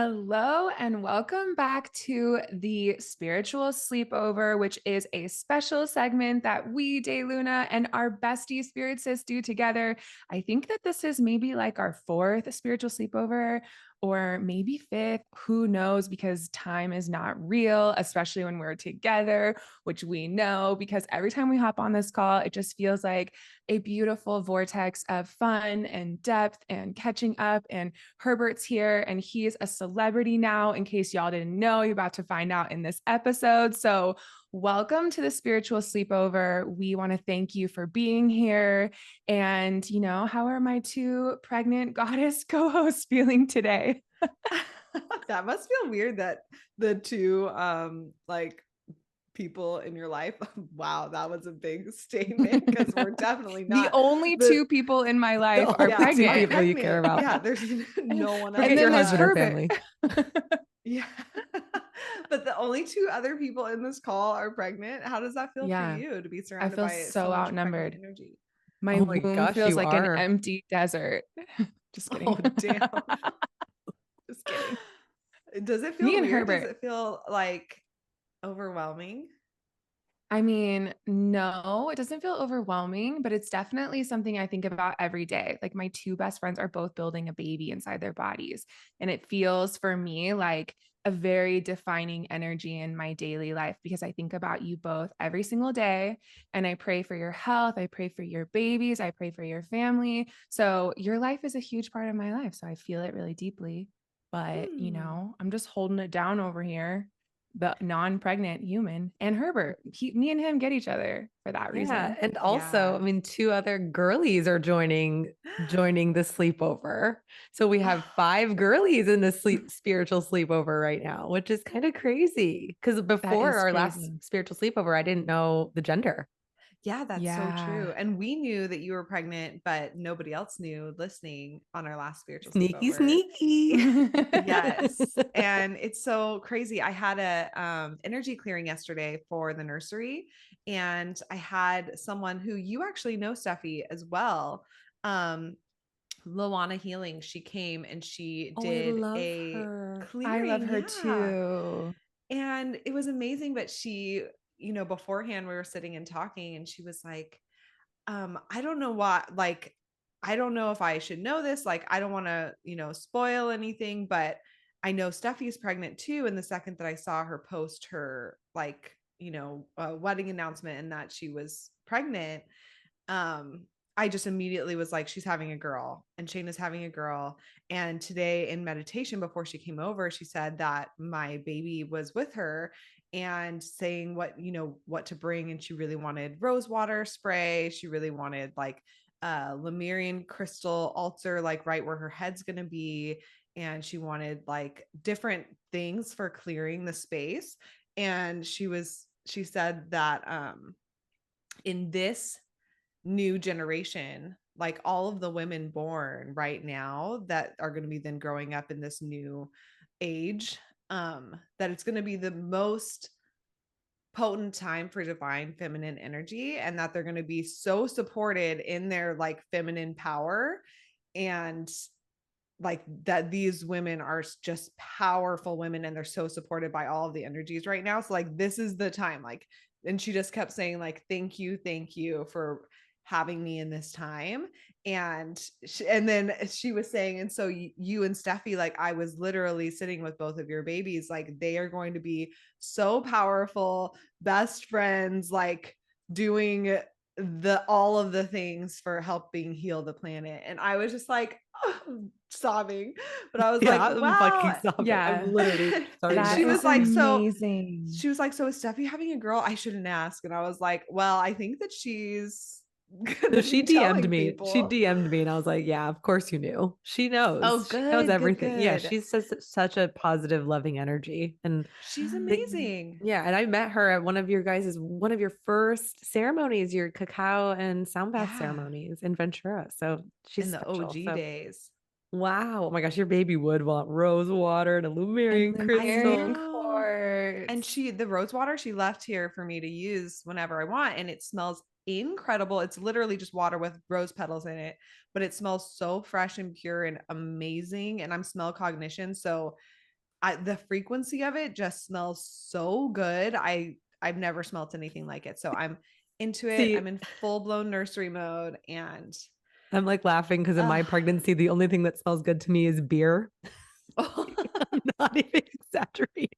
Hello and welcome back to the Spiritual Sleepover, which is a special segment that we, DayLuna, and our bestie Spirit Sis do together. I think that this is maybe like our fourth spiritual sleepover or maybe fifth. Who knows? Because time is not real, especially when we're together, which we know because every time we hop on this call, it just feels like a beautiful vortex of fun and depth and catching up. And Herbert's here and he's a celebrity now. In case y'all didn't know, you're about to find out in this episode. So welcome to the Spiritual Sleepover. We want to thank you for being here. And, how are my two pregnant goddess co-hosts feeling today? That must feel weird that the two people in your life. Wow, that was a big statement because we're definitely not The only two people in my life are pregnant. Two people you care about. Yeah, there's no one else. And then your there's husband or Herbert. family. Yeah. But the only two other people in this call are pregnant. How does that feel Yeah. for you to be I surrounded feel by so much outnumbered. pregnant energy? My Oh my womb gosh, feels you like are. an empty desert. Just kidding. Oh, damn. Just kidding. Does it feel Me and weird? Does Herbert. it feel like overwhelming? I mean, no, it doesn't feel overwhelming, but it's definitely something I think about every day. Like my two best friends are both building a baby inside their bodies. And it feels for me like a very defining energy in my daily life because I think about you both every single day. And I pray for your health. I pray for your babies. I pray for your family. So your life is a huge part of my life. So I feel it really deeply. But, I'm just holding it down over here, the non-pregnant human, and Herbert. Me and him get each other for that reason. Yeah. And also, Yeah. I mean, two other girlies are joining the sleepover. So we have five girlies in the spiritual sleepover right now, which is kind of crazy. Because before is our last crazy. spiritual sleepover, I didn't know the gender. Yeah, that's so Yeah. true. And we knew that you were pregnant, but nobody else knew listening on our last spiritual Sneaky, sleepover. sneaky. Yes. And it's so crazy. I had a energy clearing yesterday for the nursery, and I had someone who you actually know, Steffi, as well. Um, Luana Healing. She came and she Oh, I did love a her. I love clearing. her Yeah. too. And it was amazing. But she, beforehand we were sitting and talking, and she was like, I don't know what, like, I don't know if I should know this. Like, I don't want to, spoil anything, but I know Steffi's pregnant too. And the second that I saw her post her, like, wedding announcement and that she was pregnant, I just immediately was like, she's having a girl and Shayna's having a girl. And today in meditation, before she came over, she said that my baby was with her and saying what to bring. And she really wanted rose water spray. She really wanted like Lemurian crystal altar, like right where her head's going to be. And she wanted like different things for clearing the space. And she said that in this new generation, like all of the women born right now that are going to be then growing up in this new age, that it's going to be the most potent time for divine feminine energy, and that they're going to be so supported in their like feminine power, and like that these women are just powerful women and they're so supported by all of the energies right now. So like this is the time, like, and she just kept saying like thank you for having me in this time. And then she was saying, and so you and Steffi, like I was literally sitting with both of your babies, like they are going to be so powerful best friends, like doing all of the things for helping heal the planet. And I was just like sobbing, but I was Yeah, like, I'm wow. fucking sobbing. Yeah. I'm literally starting That She to was is cry. like, so amazing. is Steffi having a girl? I shouldn't ask. And I was like, well, I think that she's So gonna she be DM'd telling me. She people. DM'd me, and I was like, "Yeah, of course you knew. She knows. Oh, She knows good, everything. Yeah, good. she's such a positive, loving energy, and She's the, amazing. yeah. And I met her at one of your first ceremonies, your cacao and sound bath Yeah. ceremonies in Ventura. So she's In the special. OG So days. wow, oh my gosh, your baby would want rose water and a And Lumerian I Lemurian crystal. know. quartz. And the rose water she left here for me to use whenever I want. And it smells incredible. It's literally just water with rose petals in it, but it smells so fresh and pure and amazing. And I'm smell cognition. So the frequency of it just smells so good. I've never smelt anything like it. So I'm into it. See, I'm in full-blown nursery mode, and I'm like laughing because in my pregnancy, the only thing that smells good to me is beer. I'm not even exaggerating.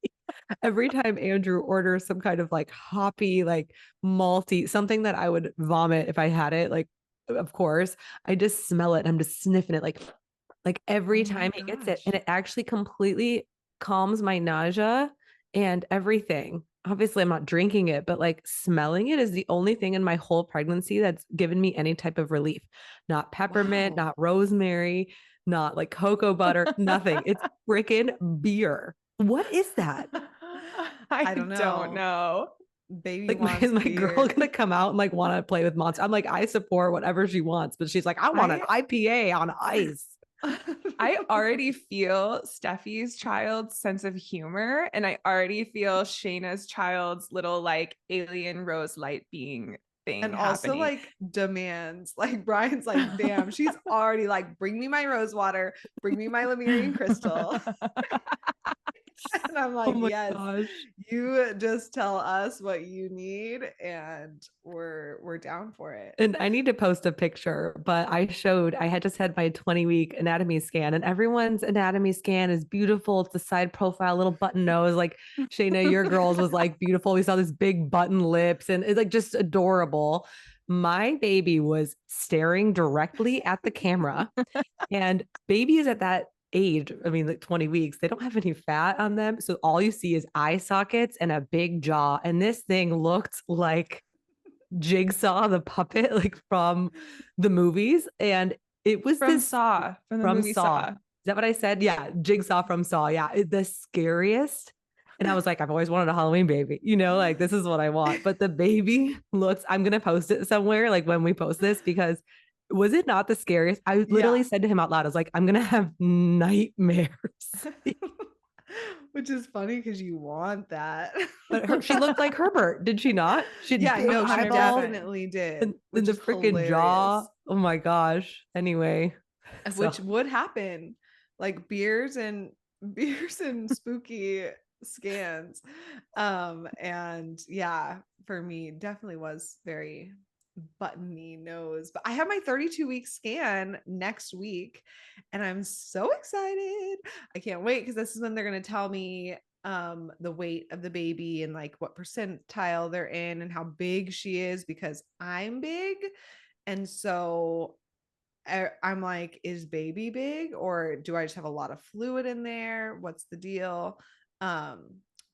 Every time Andrew orders some kind of like hoppy, like malty, something that I would vomit if I had it, like, of course, I just smell it and I'm just sniffing it like every Oh my time he gets it. gosh. And it actually completely calms my nausea and everything. Obviously, I'm not drinking it, but like smelling it is the only thing in my whole pregnancy that's given me any type of relief. Not peppermint, Wow. not rosemary, not like cocoa butter, nothing. It's freaking beer. What is that? I don't don't know. know. Baby Like, wants my girl beer. gonna come out and like want to play with monster? I'm like, I support whatever she wants, but she's like, I want an IPA on ice. I already feel Steffi's child's sense of humor, and I already feel Shayna's child's little like alien rose light being thing and also happening. like demands. Like Brian's like, damn, she's already like, bring me my rose water, bring me my Lemurian crystal. And I'm Oh like, my yes, gosh. you just tell us what you need, and we're down for it. And I need to post a picture, but I had just had my 20-week anatomy scan, and everyone's anatomy scan is beautiful. It's the side profile, little button nose. Like Shayna, your girls was like beautiful. We saw this big button lips and it's like just adorable. My baby was staring directly at the camera, and babies at that age, I mean, like 20 weeks, they don't have any fat on them. So all you see is eye sockets and a big jaw. And this thing looked like Jigsaw the puppet, like from the movies. And it was From this Saw, from the from movie Saw. Saw. Is that what I said? Yeah, Jigsaw from Saw. Yeah, the scariest. And I was like, I've always wanted a Halloween baby, like this is what I want. But the baby looks, I'm gonna post it somewhere, like when we post this, because was it not the scariest? I literally Yeah. said to him out loud, I was like, I'm gonna have nightmares. Which is funny because you want that. But she looked like Herbert, did she not? She had Yeah, big no, she 100%. eyeballs definitely did, and which the is freaking hilarious. jaw. Oh my gosh. Anyway, Which so would happen, like beers and spooky scans. And yeah, for me, definitely was very buttony nose. But I have my 32-week scan next week, and I'm so excited. I can't wait because this is when they're going to tell me the weight of the baby and like what percentile they're in and how big she is, because I'm big. And so I'm like, is baby big, or do I just have a lot of fluid in there? What's the deal?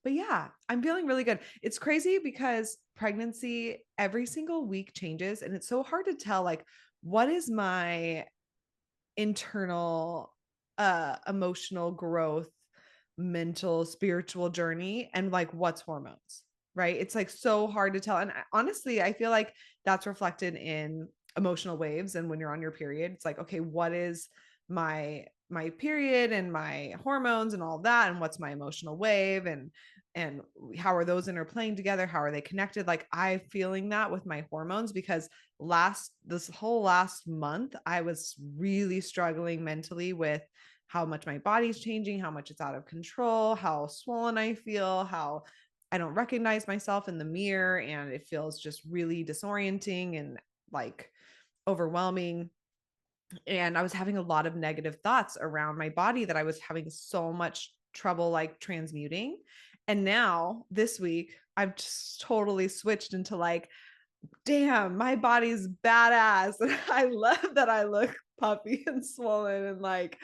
But yeah, I'm feeling really good. It's crazy because pregnancy every single week changes, and it's so hard to tell like what is my internal emotional growth, mental, spiritual journey, and like what's hormones, right? It's like so hard to tell. And honestly, I feel like that's reflected in emotional waves. And when you're on your period, it's like, okay, what is my period and my hormones and all that, and what's my emotional wave, and how are those interplaying together, how are they connected? Like I'm feeling that with my hormones, because this whole last month I was really struggling mentally with how much my body's changing, how much it's out of control, how swollen I feel, how I don't recognize myself in the mirror, and it feels just really disorienting and like overwhelming. And I was having a lot of negative thoughts around my body that I was having so much trouble like transmuting. And now this week, I've just totally switched into like, damn, my body's badass. And I love that I look puffy and swollen, and like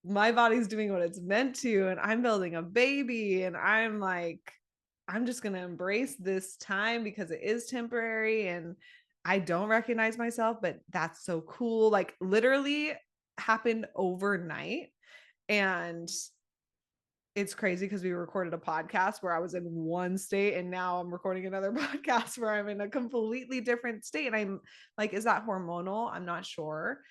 my body's doing what it's meant to. And I'm building a baby. And I'm like, I'm just going to embrace this time because it is temporary. And I don't recognize myself, but that's so cool. Like literally happened overnight. And it's crazy because we recorded a podcast where I was in one state, and now I'm recording another podcast where I'm in a completely different state. And I'm like, is that hormonal? I'm not sure.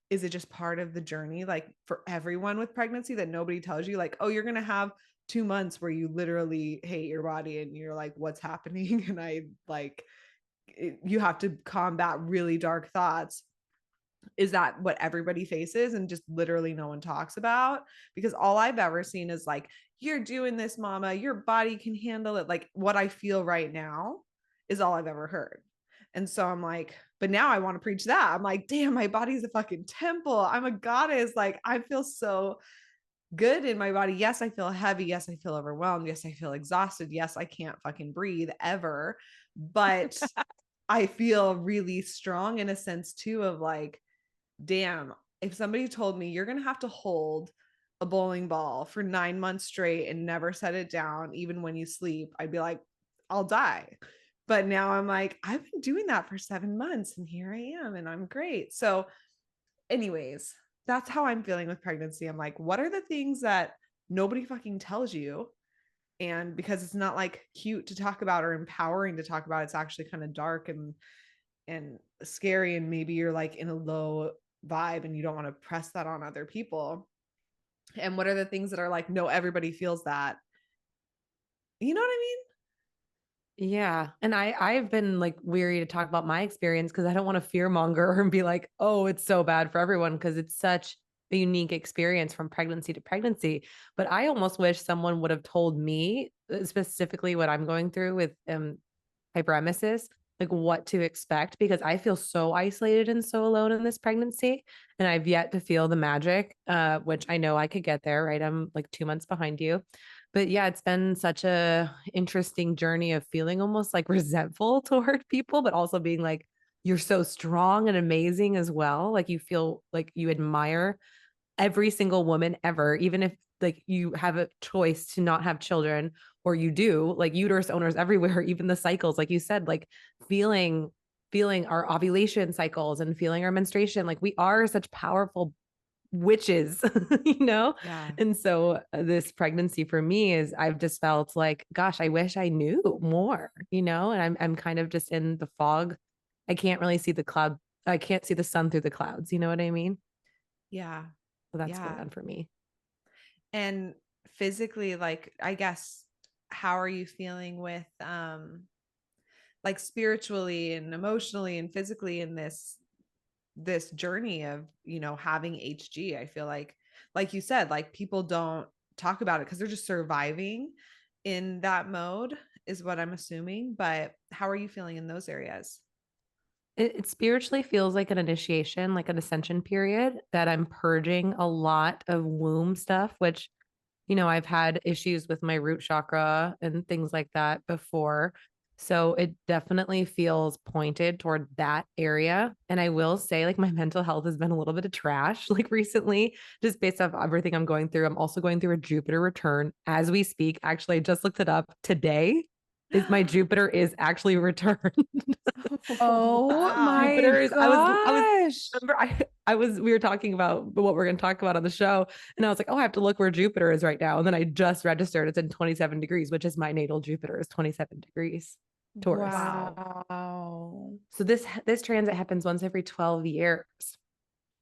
Is it just part of the journey, like for everyone with pregnancy, that nobody tells you like, oh, you're going to have 2 months where you literally hate your body and you're like, what's happening? And I like, you have to combat really dark thoughts. is that what everybody faces and just literally no one talks about? Because all I've ever seen is like, you're doing this, mama, your body can handle it. Like what I feel right now is all I've ever heard. And so I'm like, but now I want to preach that. I'm like, damn, my body's a fucking temple. I'm a goddess. Like I feel so good in my body. Yes, I feel heavy. Yes, I feel overwhelmed. Yes, I feel exhausted. Yes, I can't fucking breathe ever. But I feel really strong in a sense too of like, damn, if somebody told me you're going to have to hold a bowling ball for 9 months straight and never set it down, even when you sleep, I'd be like, I'll die. But now I'm like, I've been doing that for 7 months and here I am and I'm great. So, anyways, that's how I'm feeling with pregnancy. I'm like, what are the things that nobody fucking tells you? And because it's not like cute to talk about or empowering to talk about, it's actually kind of dark and scary. And maybe you're like in a low vibe and you don't want to press that on other people. And what are the things that are like, no, everybody feels that. You know what I Yeah. And I've been like weary to talk about my experience because I don't want to fear monger and be like, oh, it's so bad for everyone because it's such a unique experience from pregnancy to pregnancy. But I almost wish someone would have told me specifically what I'm going through with hyperemesis, like what to expect, because I feel so isolated and so alone in this pregnancy. And I've yet to feel the magic, which I know I could get there, right? I'm like 2 months behind you. But yeah, it's been such a interesting journey of feeling almost like resentful toward people, but also being like, you're so strong and amazing as well. Like you feel like you admire every single woman ever, even if like you have a choice to not have children or you do, like uterus owners everywhere, even the cycles, like you said, like feeling our ovulation cycles and feeling our menstruation. Like we are such powerful witches, you know? mean? And so this pregnancy for me is I've just felt like, gosh, I wish I knew more, you know? And I'm kind of just in the fog. I can't really see the cloud. I can't see the sun through the clouds. You know what I mean? Yeah. So that's Yeah. going on for me. And physically, like, I guess, how are you feeling with like spiritually and emotionally and physically in this journey of, having HG? I feel like you said, like people don't talk about it because they're just surviving in that mode, is what I'm assuming. But how are you feeling in those areas? It spiritually feels like an initiation, like an ascension period that I'm purging a lot of womb stuff, which, I've had issues with my root chakra and things like that before. So it definitely feels pointed toward that area. And I will say, like, my mental health has been a little bit of trash, like recently, just based off everything I'm going through. I'm also going through a Jupiter return as we speak. Actually, I just looked it up today. Is my Jupiter is actually returned. Oh Wow. my Jupiter is I was gosh. remember we were talking about what we're going to talk about on the show, and I was like, oh, I have to look where Jupiter is right now. And then I just registered it's in 27 degrees, which is my natal Jupiter is 27 degrees Taurus. Wow. Wow. So this transit happens once every 12 years.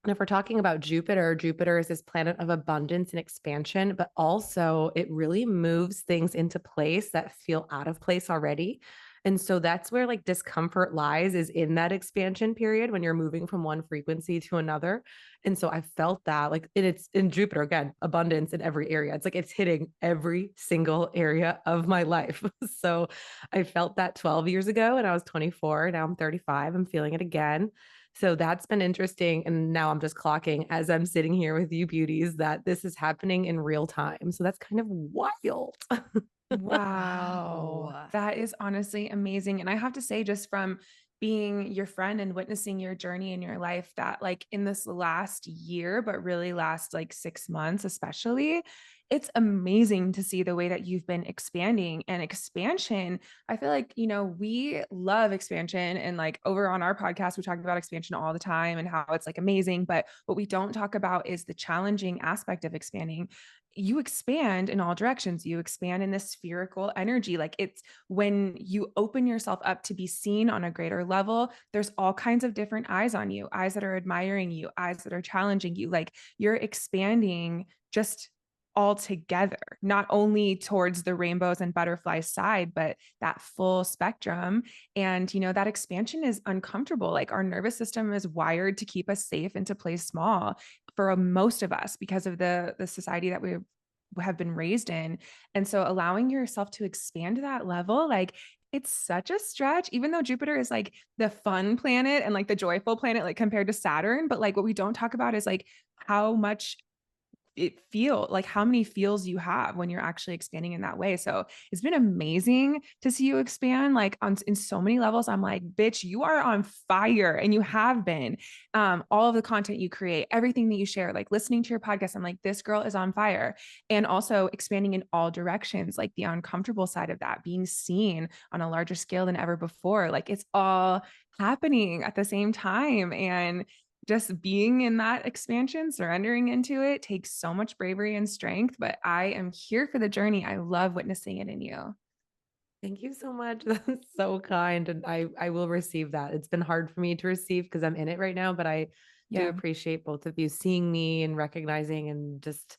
And if we're talking about Jupiter, Jupiter is this planet of abundance and expansion, but also it really moves things into place that feel out of place already. And so that's where like discomfort lies, is in that expansion period when you're moving from one frequency to another. And so I felt that like it's in Jupiter, again, abundance in every area. It's like it's hitting every single area of my life. So I felt that 12 years ago and I was 24. Now I'm 35. I'm feeling it again. So that's been interesting. And now I'm just clocking as I'm sitting here with you beauties that this is happening in real time. So that's kind of wild. Wow. Wow. That is honestly amazing. And I have to say, just from being your friend and witnessing your journey in your life, that like in this last year, but really last like 6 months, especially, it's amazing to see the way that you've been expanding. And expansion, I feel like, we love expansion. And like over on our podcast, we talk about expansion all the time and how it's like amazing. But what we don't talk about is the challenging aspect of expanding. You expand in all directions. You expand in this spherical energy. Like it's when you open yourself up to be seen on a greater level, there's all kinds of different eyes on you, eyes that are admiring you, eyes that are challenging you. Like you're expanding just all together, not only towards the rainbows and butterflies side, but that full spectrum. And, that expansion is uncomfortable. Like our nervous system is wired to keep us safe and to play small for most of us because of the society that we have been raised in. And so allowing yourself to expand to that level, like it's such a stretch, even though Jupiter is like the fun planet and like the joyful planet, like compared to Saturn. But like what we don't talk about is like how much like how many feels you have when you're actually expanding in that way. So it's been amazing to see you expand like in so many levels. I'm like, bitch, you are on fire, and you have been. All of the content you create, everything that you share, like listening to your podcast, I'm like, this girl is on fire. And also expanding in all directions, like the uncomfortable side of that, being seen on a larger scale than ever before. Like it's all happening at the same time. And just being in that expansion, surrendering into it takes so much bravery and strength, but I am here for the journey. I love witnessing it in you. Thank you so much. That's so kind. And I will receive that. It's been hard for me to receive because I'm in it right now, but I do appreciate both of you seeing me and recognizing and just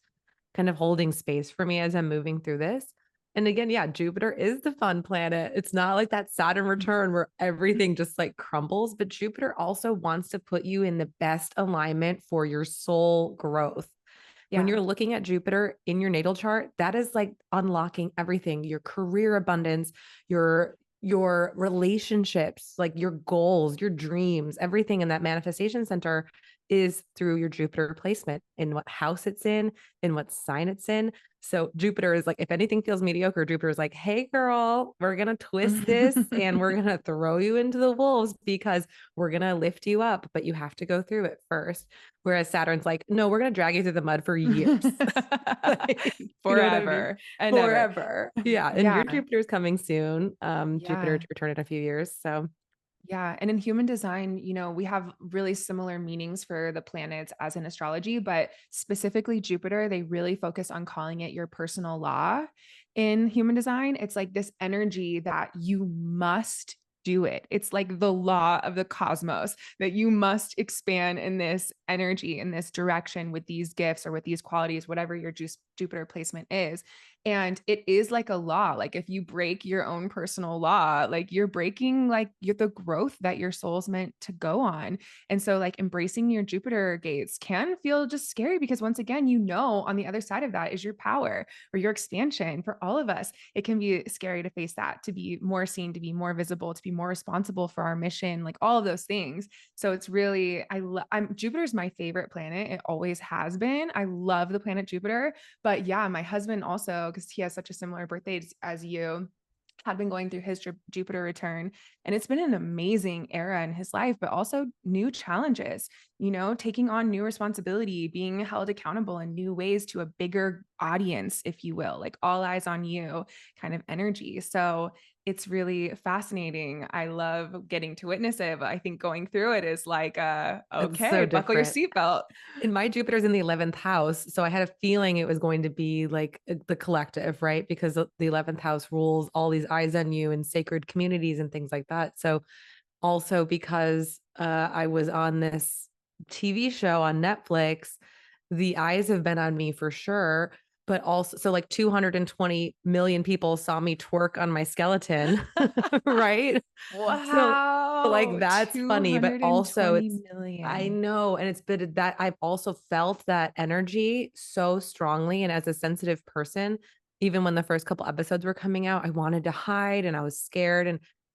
kind of holding space for me as I'm moving through this. And again, yeah, Jupiter is the fun planet. It's not like that Saturn return where everything just like crumbles, but Jupiter also wants to put you in the best alignment for your soul growth. When you're looking at Jupiter in your natal chart, that is like unlocking everything, your career abundance, your relationships, like your goals, your dreams, everything in that manifestation center is through your Jupiter placement, in what house it's in what sign it's in. So Jupiter is like, if anything feels mediocre, Jupiter is like, hey girl, we're going to twist this and we're going to throw you into the wolves because we're going to lift you up, but you have to go through it first. Whereas Saturn's like, no, we're going to drag you through the mud for years. Like, Forever and forever. Yeah. And your Jupiter's coming soon. Jupiter to return in a few years. So yeah. And in human design, we have really similar meanings for the planets as in astrology, but specifically Jupiter, they really focus on calling it your personal law. In human design, it's like this energy that you must do it. It's like the law of the cosmos that you must expand in this energy, in this direction with these gifts or with these qualities, whatever your Jupiter placement is. And it is like a law. Like if you break your own personal law, like you're breaking like the growth that your soul's meant to go on. And so like embracing your Jupiter gates can feel just scary because once again, on the other side of that is your power or your expansion. For all of us, it can be scary to face that, to be more seen, to be more visible, to be more responsible for our mission, like all of those things. So it's really, Jupiter's my favorite planet. It always has been. I love the planet Jupiter, but yeah, my husband also, because he has such a similar birthday as you, had been going through his Jupiter return. And it's been an amazing era in his life, but also new challenges, taking on new responsibility, being held accountable in new ways to a bigger audience, if you will, like all eyes on you kind of energy. So it's really fascinating. I love getting to witness it, but I think going through it is like, okay, so buckle your seatbelt. And my Jupiter's in the 11th house. So I had a feeling it was going to be like the collective, right? Because the 11th house rules all these eyes on you and sacred communities and things like that. So also because I was on this TV show on Netflix, the eyes have been on me for sure. But also, so like 220 million people saw me twerk on my skeleton, right? Wow. So like that's funny, but also it's, million. I know. And it's been that I've also felt that energy so strongly. And as a sensitive person, even when the first couple episodes were coming out, I wanted to hide and I was scared.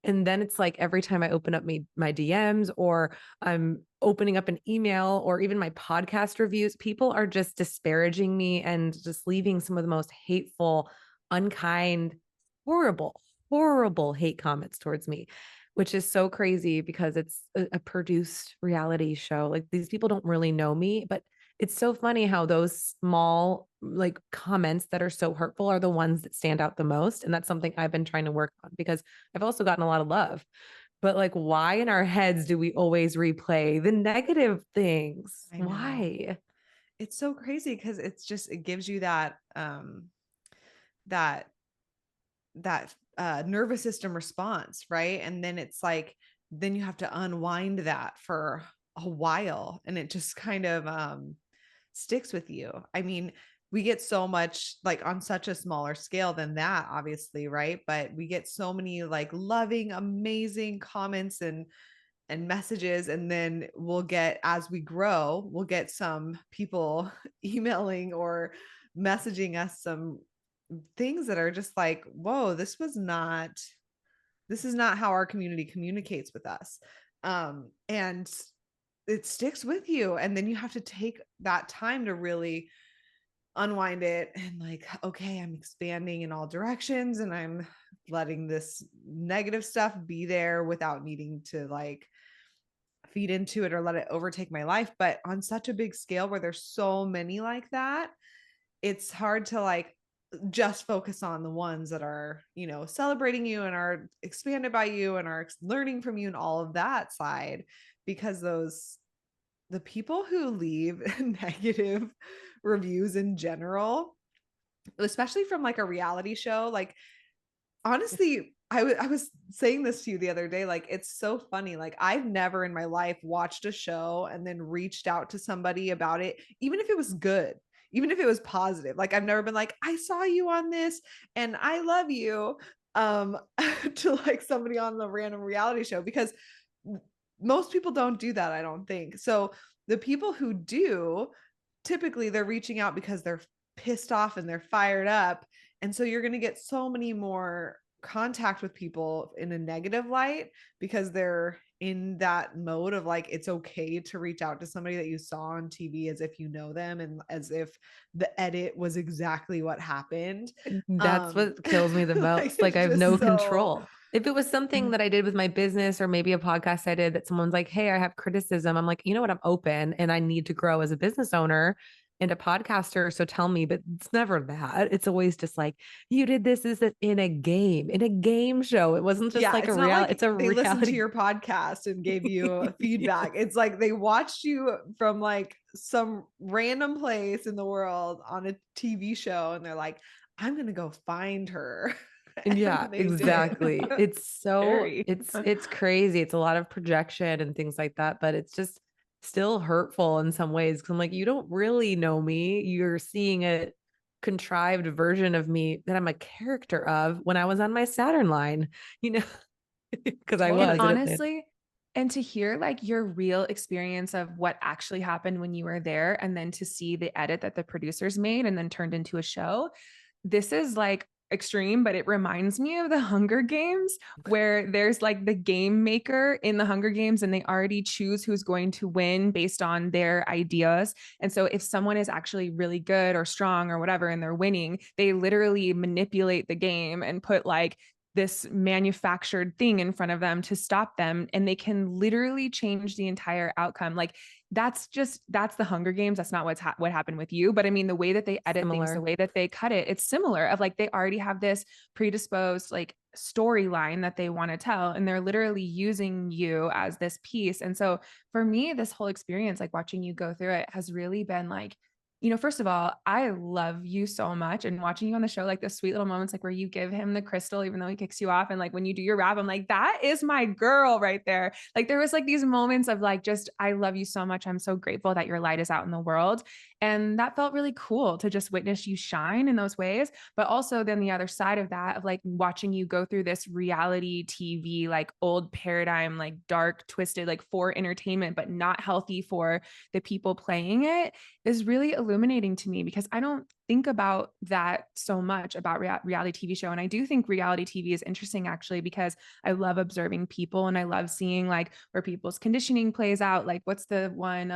And then it's like every time I open up my DMs or I'm opening up an email or even my podcast reviews, people are just disparaging me and just leaving some of the most hateful, unkind, horrible, horrible hate comments towards me, which is so crazy because it's a produced reality show. Like these people don't really know me, but it's so funny how those small like comments that are so hurtful are the ones that stand out the most. And that's something I've been trying to work on because I've also gotten a lot of love. But like, why in our heads do we always replay the negative things? Why? It's so crazy because it gives you that that nervous system response, right? And then it's like, then you have to unwind that for a while and it just kind of sticks with you. I mean, we get so much like on such a smaller scale than that, obviously, right? But we get so many like loving, amazing comments and messages. And then we'll get, as we grow, we'll get some people emailing or messaging us some things that are just like, whoa, this is not how our community communicates with us. And it sticks with you. And then you have to take that time to really unwind it and like, okay, I'm expanding in all directions and I'm letting this negative stuff be there without needing to like feed into it or let it overtake my life. But on such a big scale where there's so many like that, it's hard to like just focus on the ones that are, you know, celebrating you and are expanded by you and are learning from you and all of that side, because the people who leave negative reviews in general, especially from like a reality show, like honestly, I was saying this to you the other day, like it's so funny, like I've never in my life watched a show and then reached out to somebody about it, even if it was good, even if it was positive. Like I've never been like, I saw you on this and I love you, to like somebody on the random reality show, because most people don't do that, I don't think. So the people who do, typically they're reaching out because they're pissed off and they're fired up. And so you're going to get so many more contact with people in a negative light because they're in that mode of like, it's okay to reach out to somebody that you saw on TV as if you know them and as if the edit was exactly what happened. That's what kills me the most. Like I have no control. If it was something that I did with my business or maybe a podcast I did that someone's like, hey, I have criticism. I'm like, you know what? I'm open and I need to grow as a business owner and a podcaster. So tell me, but it's never that. It's always just like, you did this in a game show. It wasn't just like it's a not reality. like It's a they reality. listened to your podcast and gave you feedback. It's like they watched you from like some random place in the world on a TV show and they're like, I'm going to go find her. Yeah, exactly. It's so Scary. it's crazy. It's a lot of projection and things like that, but it's just still hurtful in some ways. Cause I'm like, you don't really know me. You're seeing a contrived version of me that I'm a character of when I was on my Saturn line, you know, because I was. And honestly, and to hear like your real experience of what actually happened when you were there, and then to see the edit that the producers made and then turned into a show, this is like extreme, but it reminds me of the Hunger Games, where there's like the game maker in the Hunger Games and they already choose who's going to win based on their ideas. And so if someone is actually really good or strong or whatever and they're winning, they literally manipulate the game and put like this manufactured thing in front of them to stop them, and they can literally change the entire outcome. Like that's the Hunger Games. That's not what happened with you, but I mean the way that they edit things, the way that they cut it, it's similar. Of like they already have this predisposed like storyline that they want to tell, and they're literally using you as this piece. And so for me, this whole experience, like watching you go through it, has really been like, you know, first of all, I love you so much, and watching you on the show, like the sweet little moments, like where you give him the crystal, even though he kicks you off. And like when you do your rap, I'm like, that is my girl right there. Like there was like these moments of like, just, I love you so much. I'm so grateful that your light is out in the world. And that felt really cool to just witness you shine in those ways. But also then the other side of that, of like watching you go through this reality TV, like old paradigm, like dark, twisted, like for entertainment, but not healthy for the people playing it, is really illuminating to me, because I don't think about that so much about reality TV show. And I do think reality TV is interesting actually, because I love observing people and I love seeing like where people's conditioning plays out. Like what's the one,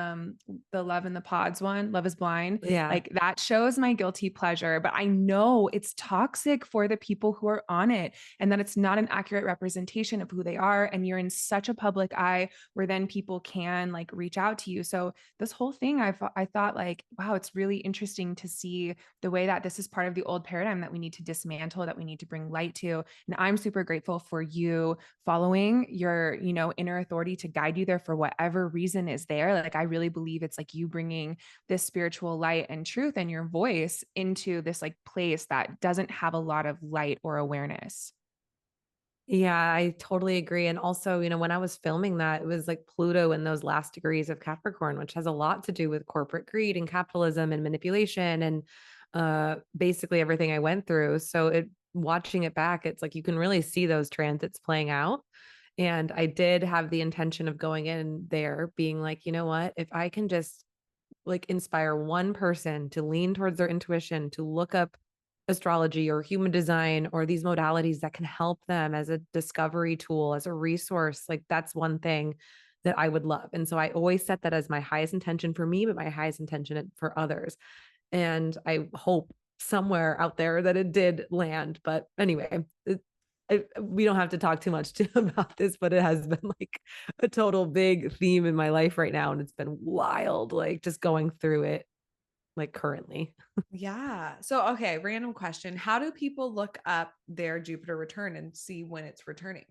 the Love in the Pods one, Love is Blind. Yeah. Like that shows my guilty pleasure, but I know it's toxic for the people who are on it, and that it's not an accurate representation of who they are. And you're in such a public eye where then people can like reach out to you. So this whole thing, I thought like, wow, it's really interesting to see the way that this is part of the old paradigm that we need to dismantle, that we need to bring light to. And I'm super grateful for you following your, you know, inner authority to guide you there for whatever reason is there. Like, I really believe it's like you bringing this spiritual light and truth and your voice into this like place that doesn't have a lot of light or awareness. Yeah, I totally agree. And also, you know, when I was filming that, it was like Pluto in those last degrees of Capricorn, which has a lot to do with corporate greed and capitalism and manipulation. And basically everything I went through. So watching it back, it's like you can really see those transits playing out. And I did have the intention of going in there being like, you know what, if I can just like inspire one person to lean towards their intuition, to look up astrology or human design or these modalities that can help them as a discovery tool, as a resource, like that's one thing that I would love. And so I always set that as my highest intention for me, but my highest intention for others. And I hope somewhere out there that it did land. But anyway, we don't have to talk too much about this, but it has been like a total big theme in my life right now. And it's been wild, like just going through it like currently. Yeah. So, okay, random question. How do people look up their Jupiter return and see when it's returning?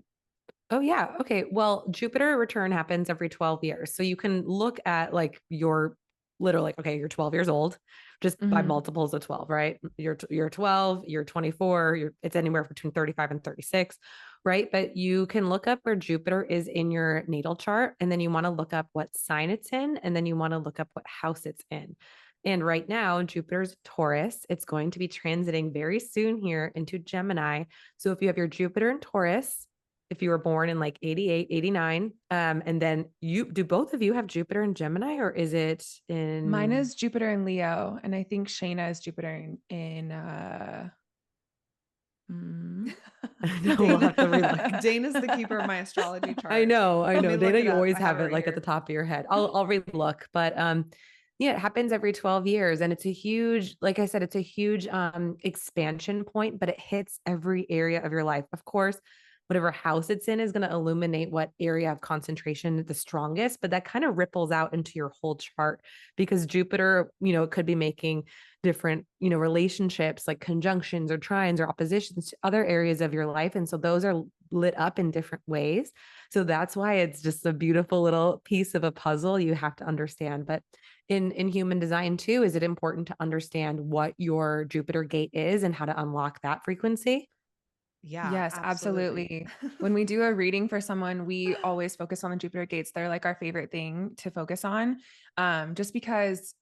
Oh yeah. Okay. Well, Jupiter return happens every 12 years. So you can look at like your literally like, okay, you're 12 years old just by multiples of 12, right? You're 12, you're 24, it's anywhere between 35 and 36, right? But you can look up where Jupiter is in your natal chart, and then you want to look up what sign it's in, and then you want to look up what house it's in. And right now, Jupiter's Taurus. It's going to be transiting very soon here into Gemini. So if you have your Jupiter in Taurus, if you were born in like 88, 89, and then do both of you have Jupiter in Gemini, or is it in? Mine is Jupiter in Leo, and I think Shayna is Jupiter in No, we'll have to relook. Dana's the keeper of my astrology chart. I know. Dana, you always have it right like here. at the top of your head. I'll relook, but yeah, it happens every 12 years, and it's a huge, like I said, it's a huge expansion point, but it hits every area of your life. Of course, whatever house it's in is going to illuminate what area of concentration the strongest, but that kind of ripples out into your whole chart because Jupiter, it could be making different, relationships like conjunctions or trines or oppositions to other areas of your life. And so those are lit up in different ways. So that's why it's just a beautiful little piece of a puzzle you have to understand. But in human design too, is it important to understand what your Jupiter gate is and how to unlock that frequency? Yeah. Yes, absolutely. When we do a reading for someone, we always focus on the Jupiter gates. They're like our favorite thing to focus on, just because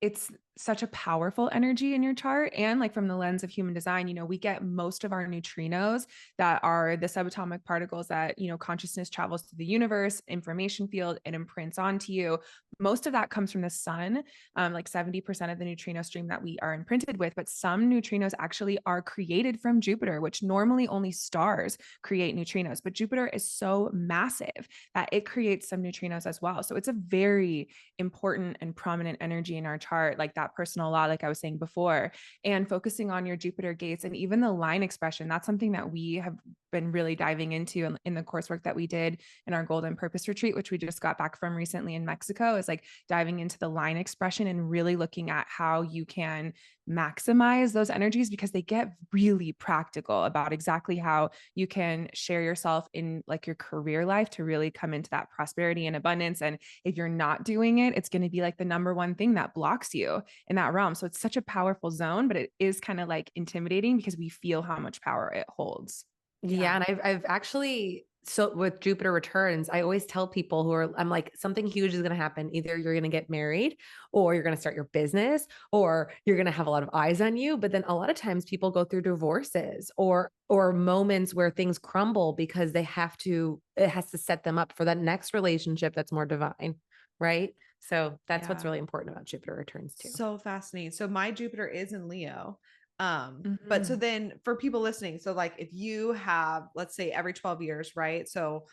it's such a powerful energy in your chart. And like from the lens of human design, we get most of our neutrinos that are the subatomic particles that, consciousness travels through the universe, information field, and imprints onto you. Most of that comes from the sun, like 70% of the neutrino stream that we are imprinted with. But some neutrinos actually are created from Jupiter, which normally only stars create neutrinos. But Jupiter is so massive that it creates some neutrinos as well. So it's a very important and prominent energy in our chart, like that personal law, like I was saying before, and focusing on your Jupiter gates and even the line expression. That's something that we have been really diving into in the coursework that we did in our Golden Purpose retreat, which we just got back from recently in Mexico, is like diving into the line expression and really looking at how you can maximize those energies, because they get really practical about exactly how you can share yourself in like your career life to really come into that prosperity and abundance. And if you're not doing it, it's going to be like the number one thing that blocks you in that realm. So it's such a powerful zone, but it is kind of like intimidating because we feel how much power it holds. Yeah. And I've actually, so with Jupiter returns, I always tell people I'm like, something huge is going to happen. Either you're going to get married, or you're going to start your business, or you're going to have a lot of eyes on you. But then a lot of times people go through divorces or moments where things crumble because it has to set them up for that next relationship that's more divine. Right. So that's what's really important about Jupiter returns too. So fascinating. So my Jupiter is in Leo. But so then for people listening, so like if you have, let's say every 12 years, right? So,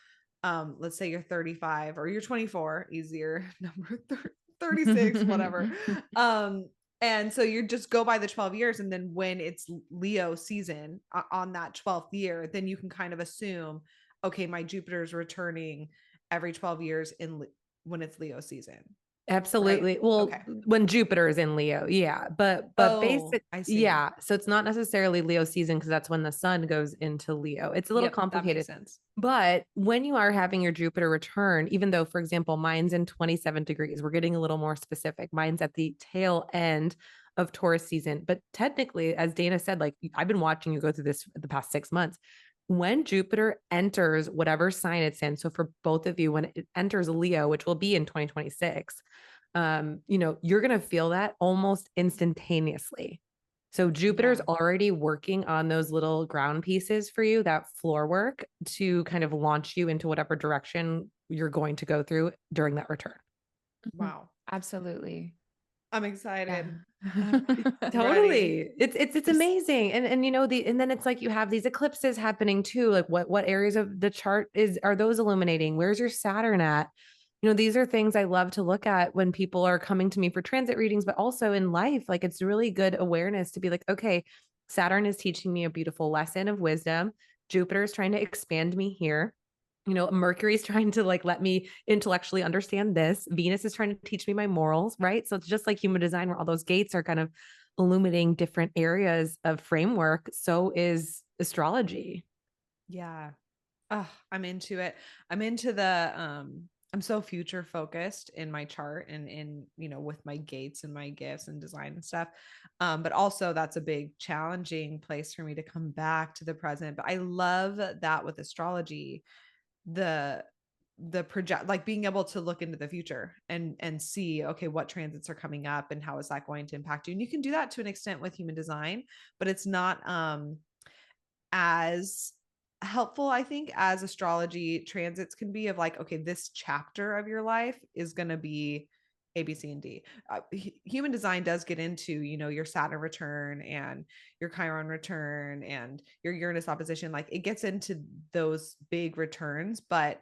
let's say you're 35 or you're 24, easier number 36, whatever. And so you just go by the 12 years. And then when it's Leo season on that 12th year, then you can kind of assume, okay, my Jupiter's returning every 12 years when it's Leo season. Absolutely. Right? Well, Okay. when Jupiter is in Leo, yeah, but basic, I see. yeah. So it's not necessarily Leo season because that's when the sun goes into Leo. It's a little complicated. That makes sense. But when you are having your Jupiter return, even though, for example, mine's in 27 degrees, we're getting a little more specific. Mine's at the tail end of Taurus season. But technically, as Dana said, like I've been watching you go through this the past 6 months. When Jupiter enters whatever sign it's in, so for both of you, when it enters Leo, which will be in 2026, you're going to feel that almost instantaneously. So Jupiter's Yeah. already working on those little ground pieces for you, that floor work, to kind of launch you into whatever direction you're going to go through during that return. Wow. Absolutely. I'm excited. Yeah. I'm ready. Totally. It's amazing. And you know, and then it's like you have these eclipses happening too. Like what areas of the chart are those illuminating? Where's your Saturn at? You know, these are things I love to look at when people are coming to me for transit readings, but also in life. Like it's really good awareness to be like, okay, Saturn is teaching me a beautiful lesson of wisdom. Jupiter is trying to expand me here. You know, Mercury's trying to like let me intellectually understand this. Venus is trying to teach me my morals, right? So it's just like human design, where all those gates are kind of illuminating different areas of framework. So is astrology. Yeah. Oh, I'm into it. I'm into I'm so future focused in my chart and in, with my gates and my gifts and design and stuff. But also that's a big challenging place for me to come back to the present. But I love that with astrology, the project, like being able to look into the future and see, okay, what transits are coming up and how is that going to impact you. And you can do that to an extent with human design, but it's not as helpful, I think, as astrology transits can be, of like, okay, this chapter of your life is going to be A, B, C, and D. Human design does get into, your Saturn return and your Chiron return and your Uranus opposition. Like it gets into those big returns, but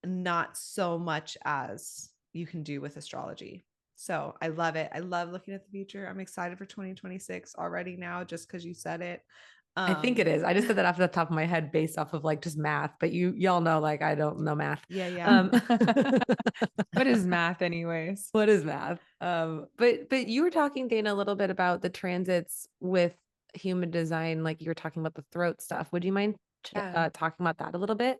not so much as you can do with astrology. So I love it. I love looking at the future. I'm excited for 2026 already now, just because you said it. I think it is. I just said that off the top of my head based off of like just math, but y'all know, like, I don't know math. Yeah. What is math anyways? What is math? But you were talking, Dana, a little bit about the transits with human design, like you were talking about the throat stuff. Would you mind talking about that a little bit?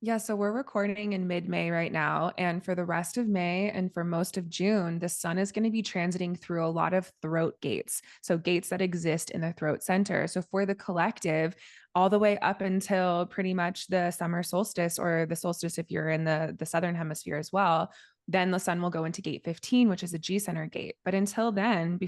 Yeah, so we're recording in mid-May right now. And for the rest of May and for most of June, the sun is going to be transiting through a lot of throat gates. So gates that exist in the throat center. So for the collective, all the way up until pretty much the summer solstice, or the solstice if you're in the southern hemisphere as well, then the sun will go into gate 15, which is a G center gate. But until then,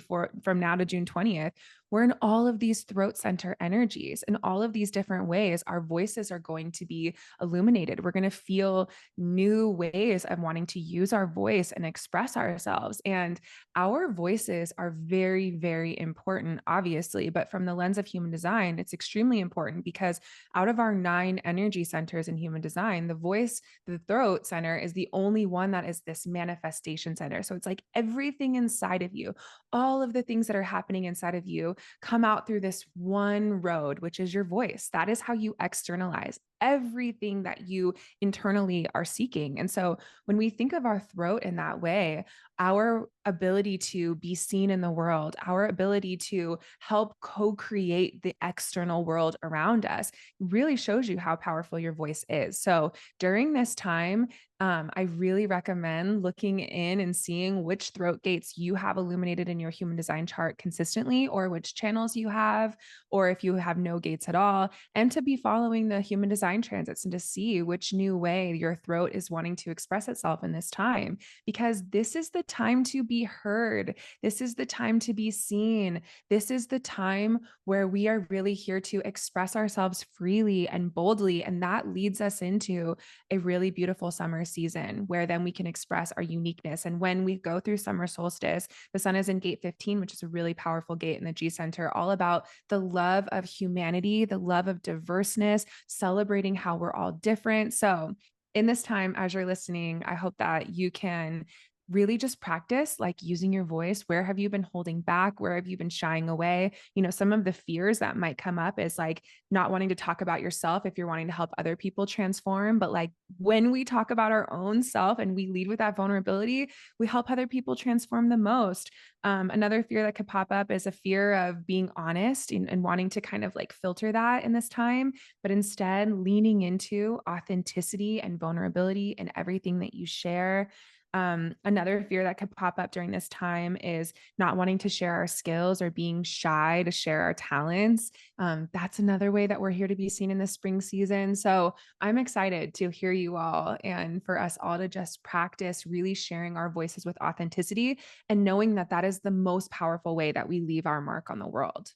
from now to June 20th, we're in all of these throat center energies. In all of these different ways, our voices are going to be illuminated. We're going to feel new ways of wanting to use our voice and express ourselves. And our voices are very, very important, obviously. But from the lens of human design, it's extremely important because out of our 9 energy centers in human design, the throat center, is the only one that is this manifestation center. So it's like everything inside of you, all of the things that are happening inside of you come out through this one road, which is your voice. That is how you externalize everything that you internally are seeking. And so when we think of our throat in that way, our ability to be seen in the world, our ability to help co-create the external world around us really shows you how powerful your voice is. So during this time, I really recommend looking in and seeing which throat gates you have illuminated in your human design chart consistently, or which channels you have, or if you have no gates at all, and to be following the human design transits and to see which new way your throat is wanting to express itself in this time, because this is the time to be heard. This is the time to be seen. This is the time where we are really here to express ourselves freely and boldly. And that leads us into a really beautiful summer season where then we can express our uniqueness. And when we go through summer solstice, the sun is in gate 15, which is a really powerful gate in the G center, all about the love of humanity, the love of diverseness, celebrating how we're all different. So in this time, as you're listening, I hope that you can really just practice like using your voice. Where have you been holding back? Where have you been shying away? Some of the fears that might come up is like not wanting to talk about yourself if you're wanting to help other people transform. But like when we talk about our own self and we lead with that vulnerability, we help other people transform the most. Another fear that could pop up is a fear of being honest and wanting to kind of like filter that in this time, but instead leaning into authenticity and vulnerability in everything that you share. Another fear that could pop up during this time is not wanting to share our skills or being shy to share our talents. That's another way that we're here to be seen in the spring season. So I'm excited to hear you all and for us all to just practice really sharing our voices with authenticity and knowing that that is the most powerful way that we leave our mark on the world.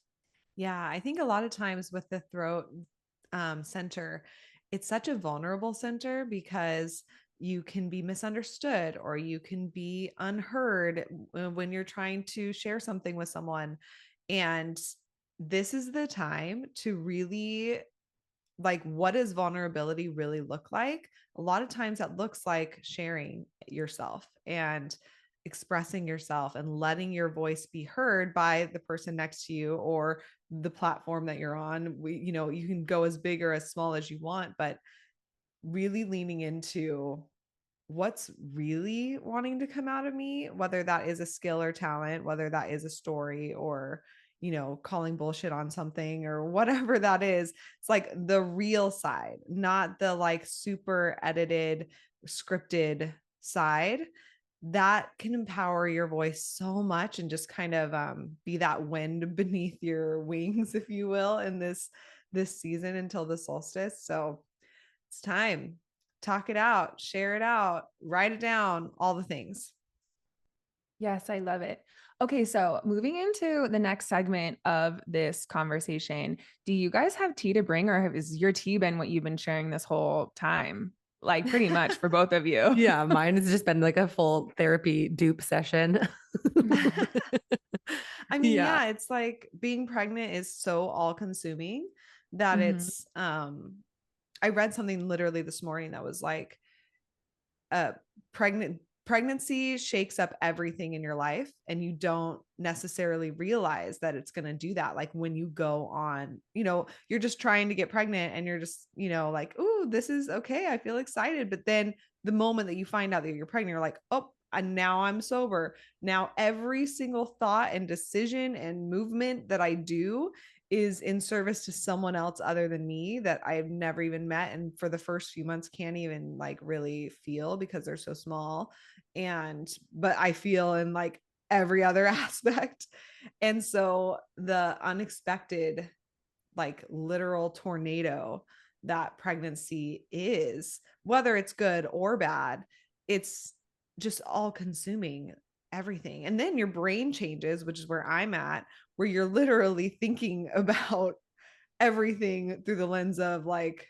Yeah, I think a lot of times with the throat center, it's such a vulnerable center because you can be misunderstood or you can be unheard when you're trying to share something with someone. And this is the time to really, like, what does vulnerability really look like? A lot of times that looks like sharing yourself and expressing yourself and letting your voice be heard by the person next to you or the platform that you're on. You can go as big or as small as you want, but really leaning into what's really wanting to come out of me, whether that is a skill or talent, whether that is a story or, calling bullshit on something or whatever that is. It's like the real side, not the like super edited, scripted side that can empower your voice so much and just kind of be that wind beneath your wings, if you will, in this season until the solstice. So it's time. Talk it out, share it out, write it down, all the things. Yes, I love it. Okay, so moving into the next segment of this conversation, do you guys have tea to bring, or has your tea been what you've been sharing this whole time? Like pretty much for both of you. Yeah, mine has just been like a full therapy dupe session. I mean, yeah, it's like being pregnant is so all consuming that it's I read something literally this morning that was like pregnancy shakes up everything in your life and you don't necessarily realize that it's going to do that. Like when you go on, you're just trying to get pregnant and you're just, like, oh, this is okay, I feel excited, but then the moment that you find out that you're pregnant, you're like, oh, and now I'm sober. Now every single thought and decision and movement that I do is in service to someone else other than me that I've never even met. And for the first few months can't even like really feel because they're so small. But I feel in like every other aspect. And so the unexpected, like literal tornado that pregnancy is, whether it's good or bad, it's just all consuming everything. And then your brain changes, which is where I'm at, where you're literally thinking about everything through the lens of like,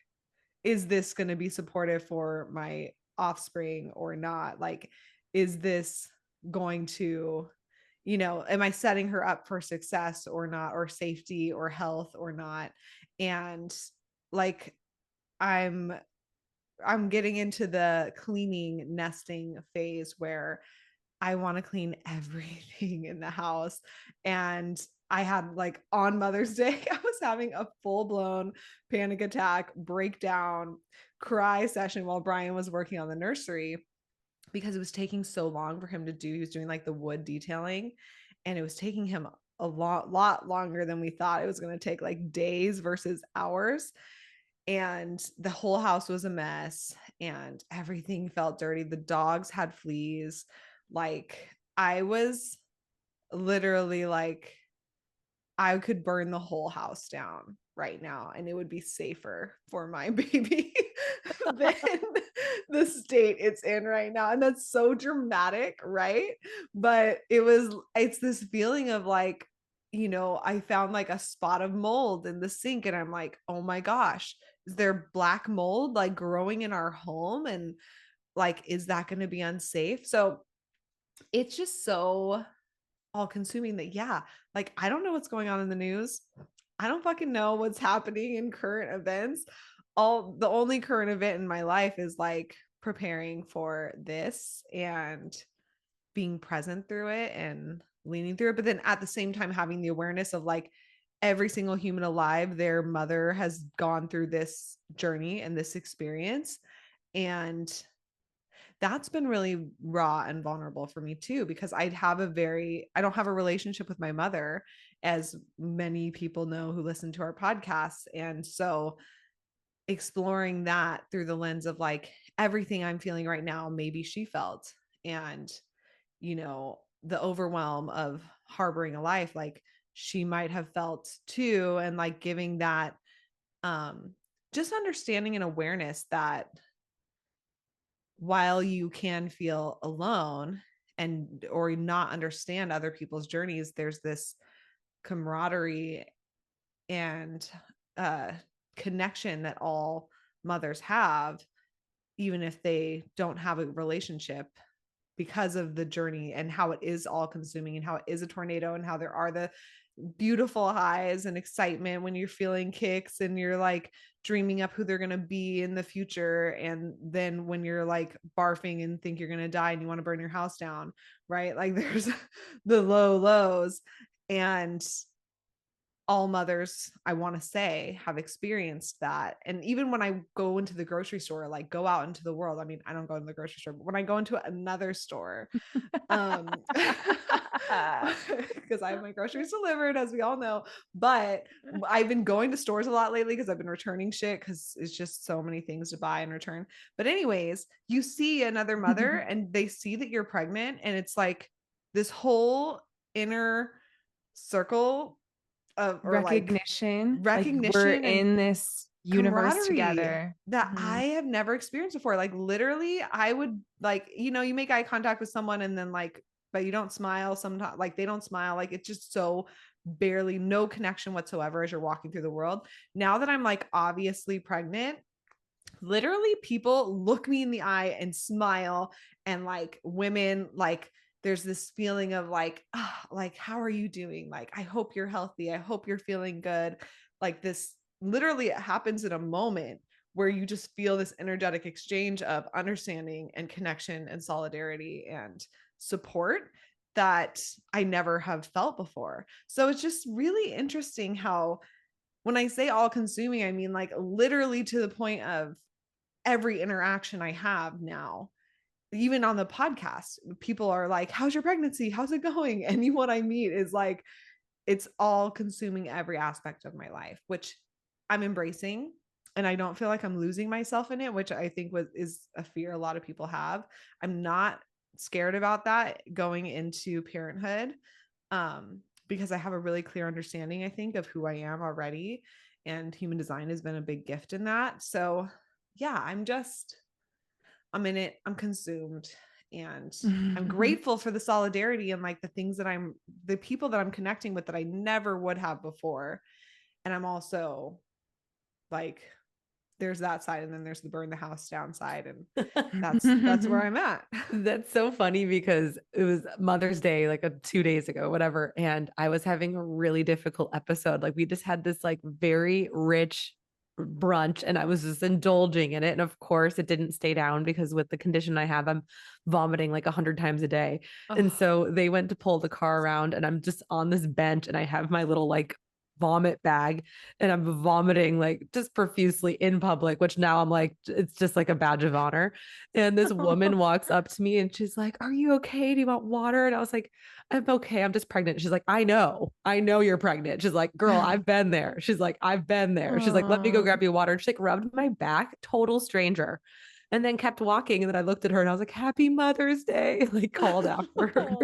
is this going to be supportive for my offspring or not? Like, is this going to, am I setting her up for success or not, or safety or health or not? And like, I'm getting into the cleaning nesting phase where I want to clean everything in the house. And I had like on Mother's Day, I was having a full blown panic attack, breakdown, cry session while Brian was working on the nursery because it was taking so long for him to do. He was doing like the wood detailing and it was taking him a lot longer than we thought it was going to take, like days versus hours. And the whole house was a mess and everything felt dirty. The dogs had fleas. Like I was literally like, I could burn the whole house down right now and it would be safer for my baby than the state it's in right now. And that's so dramatic, right? But it's this feeling of like, I found like a spot of mold in the sink and I'm like, oh my gosh, is there black mold like growing in our home? And like, is that going to be unsafe? So it's just so all consuming that, yeah, like I don't know what's going on in the news. I don't fucking know what's happening in current events. The only current event in my life is like preparing for this and being present through it and leaning through it. But then at the same time, having the awareness of like every single human alive, their mother has gone through this journey and this experience. And that's been really raw and vulnerable for me too, because I don't have a relationship with my mother, as many people know who listen to our podcasts. And so exploring that through the lens of like everything I'm feeling right now, maybe she felt, and, the overwhelm of harboring a life, like she might have felt too. And like giving that, just understanding and awareness that while you can feel alone and or not understand other people's journeys, there's this camaraderie and connection that all mothers have, even if they don't have a relationship, because of the journey and how it is all consuming and how it is a tornado and how there are the beautiful highs and excitement when you're feeling kicks and you're like dreaming up who they're going to be in the future. And then when you're like barfing and think you're going to die and you want to burn your house down, right? Like there's the low lows, and all mothers, I want to say, have experienced that. And even when I go into the grocery store, like go out into the world, I mean, I don't go into the grocery store, but when I go into another store, because I have my groceries delivered, as we all know, but I've been going to stores a lot lately because I've been returning shit because it's just so many things to buy and return. But anyways, you see another mother and they see that you're pregnant, and it's like this whole inner circle of recognition. like we're in this universe together that I have never experienced before. Like literally, I would like, you know, you make eye contact with someone and then like, but you don't smile sometimes, like they don't smile. Like it's just so barely no connection whatsoever as you're walking through the world. Now that I'm like obviously pregnant, literally people look me in the eye and smile, and like women, like there's this feeling of like, oh, like, how are you doing? Like, I hope you're healthy. I hope you're feeling good. Like this, literally it happens in a moment where you just feel this energetic exchange of understanding and connection and solidarity and support that I never have felt before. So it's just really interesting how, when I say all consuming, I mean like literally to the point of every interaction I have now, even on the podcast, people are like, how's your pregnancy? How's it going? Anyone I meet is like, it's all consuming every aspect of my life, which I'm embracing. And I don't feel like I'm losing myself in it, which I think is a fear a lot of people have. I'm not scared about that going into parenthood, because I have a really clear understanding, I think, of who I am already. And human design has been a big gift in that. So yeah, I'm in it. I'm consumed, and I'm grateful for the solidarity and like the things that the people that I'm connecting with that I never would have before. And I'm also like, there's that side, and then there's the burn the house down side, and that's where I'm at. That's so funny because it was Mother's Day, like 2 days ago, whatever. And I was having a really difficult episode. Like we just had this like very rich brunch and I was just indulging in it. And of course it didn't stay down because with the condition I have, I'm vomiting like 100 times a day. And so they went to pull the car around and I'm just on this bench and I have my little like vomit bag and I'm vomiting like just profusely in public, which now I'm like, it's just like a badge of honor. And this woman walks up to me and she's like, are you okay? Do you want water? And I was like, I'm okay. I'm just pregnant. She's like, I know you're pregnant. She's like, girl, I've been there. She's like, I've been there. She's like, let me go grab you water. And she like rubbed my back, total stranger. And then kept walking. And then I looked at her and I was like, happy Mother's Day, like called after her.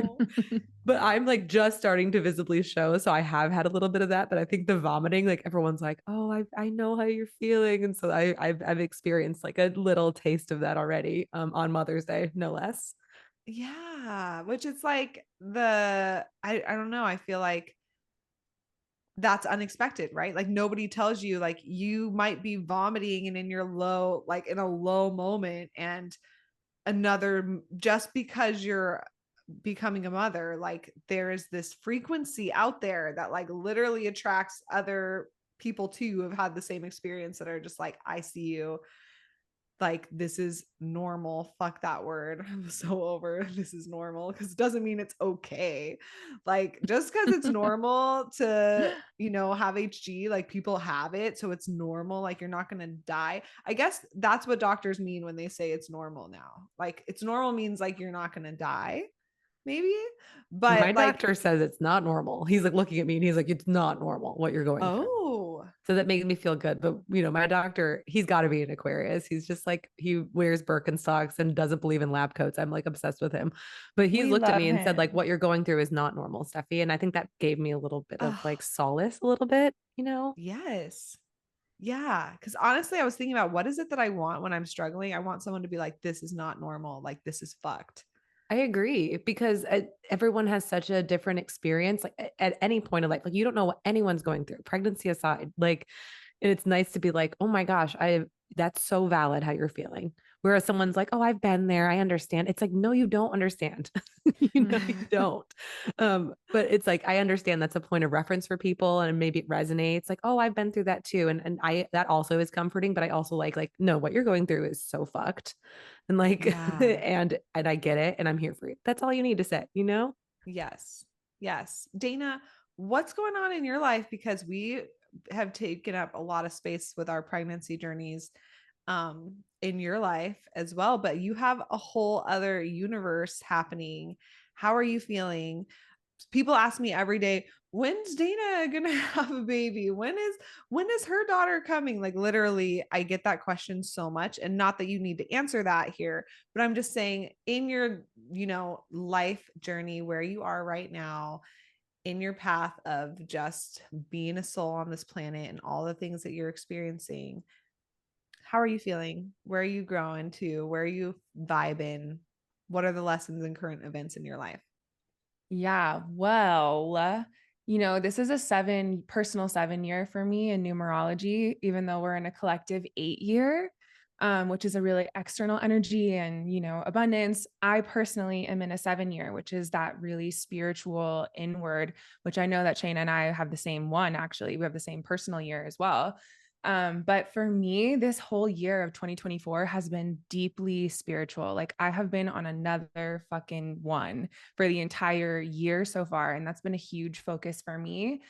But I'm like just starting to visibly show. So I have had a little bit of that, but I think the vomiting, like everyone's like, oh, I know how you're feeling. And so I've experienced like a little taste of that already on Mother's Day, no less. Yeah. Which it's like I don't know. I feel like that's unexpected, right? Like nobody tells you, like you might be vomiting and in your low, like in a low moment, and just because you're becoming a mother, like there is this frequency out there that like literally attracts other people too who have had the same experience, that are just like, I see you, like this is normal. Fuck that word. I'm so over this is normal, because it doesn't mean it's okay. Like just because it's normal to, you know, have HG, like people have it, so it's normal. Like you're not gonna die. I guess that's what doctors mean when they say it's normal now. Like it's normal means like you're not gonna die, maybe. But my like, doctor says it's not normal. He's like looking at me and he's like, it's not normal what you're going through. So that made me feel good. But you know, my doctor, he's got to be an Aquarius. He's just like, he wears Birkenstocks and doesn't believe in lab coats. I'm like obsessed with him. But he looked at me and said, like, what you're going through is not normal, Steffi. And I think that gave me a little bit of like solace, a little bit, you know? Yes. Yeah. Because honestly, I was thinking about what is it that I want when I'm struggling? I want someone to be like, this is not normal. Like, this is fucked. I agree because everyone has such a different experience. Like at any point of life, like you don't know what anyone's going through, pregnancy aside. Like, and it's nice to be like, oh my gosh, that's so valid how you're feeling. Whereas someone's like, oh, I've been there, I understand. It's like, no, you don't understand. You don't. But it's like I understand that's a point of reference for people, and maybe it resonates. Like, oh, I've been through that too, and I that also is comforting. But I also like no, what you're going through is so fucked, and like Yeah. and I get it, and I'm here for you. That's all you need to say, you know? Yes. Yes. Dana, what's going on in your life? Because we have taken up a lot of space with our pregnancy journeys in your life as well, but you have a whole other universe happening. How are you feeling? People ask me every day, when's Dana gonna have a baby? When is her daughter coming? Like literally, I get that question so much. And not that you need to answer that here, but I'm just saying in your, life journey where you are right now, in your path of just being a soul on this planet and all the things that you're experiencing, how are you feeling? Where are you growing to? Where are you vibing? What are the lessons and current events in your life? Yeah, well, this is a personal 7 year for me in numerology, even though we're in a collective 8 year, which is a really external energy and, abundance. I personally am in a 7 year, which is that really spiritual inward, which I know that Shane and I have the same one, actually. We have the same personal year as well. But for me, this whole year of 2024 has been deeply spiritual. Like I have been on another fucking one for the entire year so far. And that's been a huge focus for me,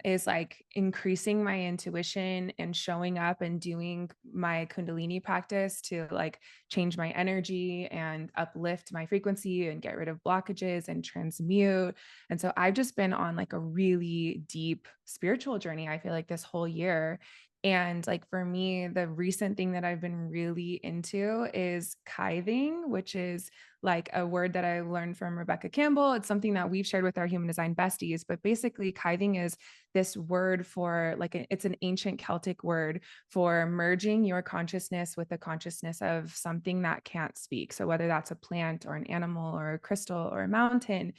is like increasing my intuition and showing up and doing my Kundalini practice to like change my energy and uplift my frequency and get rid of blockages and transmute. And so I've just been on like a really deep spiritual journey, I feel like this whole year. And like for me, the recent thing that I've been really into is Kything, which is like a word that I learned from Rebecca Campbell. It's something that we've shared with our human design besties, but basically Kything is this word for it's an ancient Celtic word for merging your consciousness with the consciousness of something that can't speak. So whether that's a plant or an animal or a crystal or a mountain,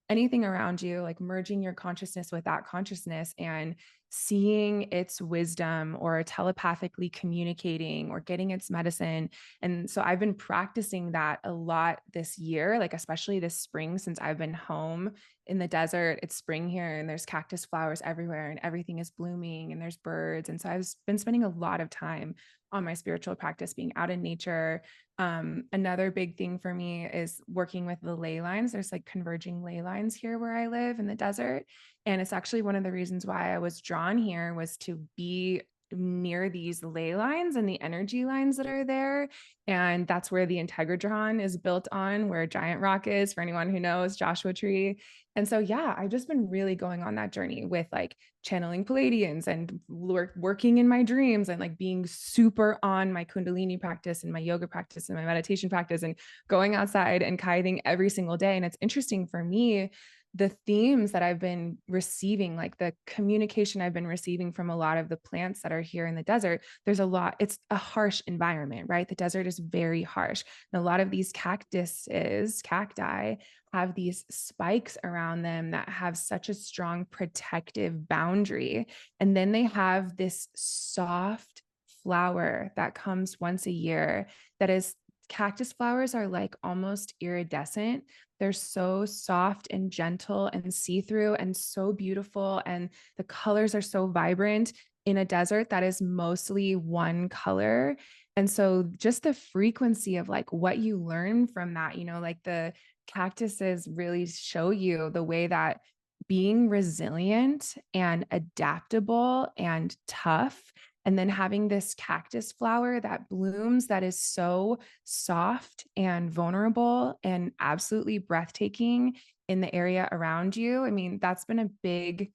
anything around you, like merging your consciousness with that consciousness and seeing its wisdom or telepathically communicating or getting its medicine. And so I've been practicing that a lot this year, like especially this spring, since I've been home in the desert. It's spring here and there's cactus flowers everywhere and everything is blooming and there's birds. And so I've been spending a lot of time on my spiritual practice, being out in nature. Another big thing for me is working with the ley lines. There's like converging ley lines here where I live in the desert. And it's actually one of the reasons why I was drawn here was to be near these ley lines and the energy lines that are there. And that's where the Integradron is built on, where Giant Rock is, for anyone who knows, Joshua Tree. And so, yeah, I've just been really going on that journey with like channeling Palladians and working in my dreams and like being super on my Kundalini practice and my yoga practice and my meditation practice and going outside and Kything every single day. And it's interesting for me, the themes that I've been receiving, like the communication I've been receiving from a lot of the plants that are here in the desert, there's a lot, it's a harsh environment, right? The desert is very harsh. And a lot of these cacti, have these spikes around them that have such a strong protective boundary. And then they have this soft flower that comes once a year that is, cactus flowers are like almost iridescent. They're so soft and gentle and see-through and so beautiful. And the colors are so vibrant in a desert that is mostly one color. And so just the frequency of like what you learn from that, like the cactuses really show you the way that being resilient and adaptable and tough, and then having this cactus flower that blooms that is so soft and vulnerable and absolutely breathtaking in the area around you. I mean, that's been a big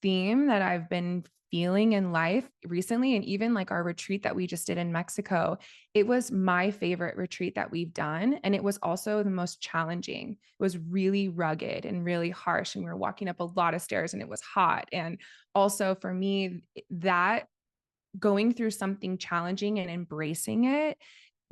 theme that I've been feeling in life recently. And even like our retreat that we just did in Mexico, it was my favorite retreat that we've done. And it was also the most challenging. It was really rugged and really harsh. And we were walking up a lot of stairs and it was hot. And also for me, that going through something challenging and embracing it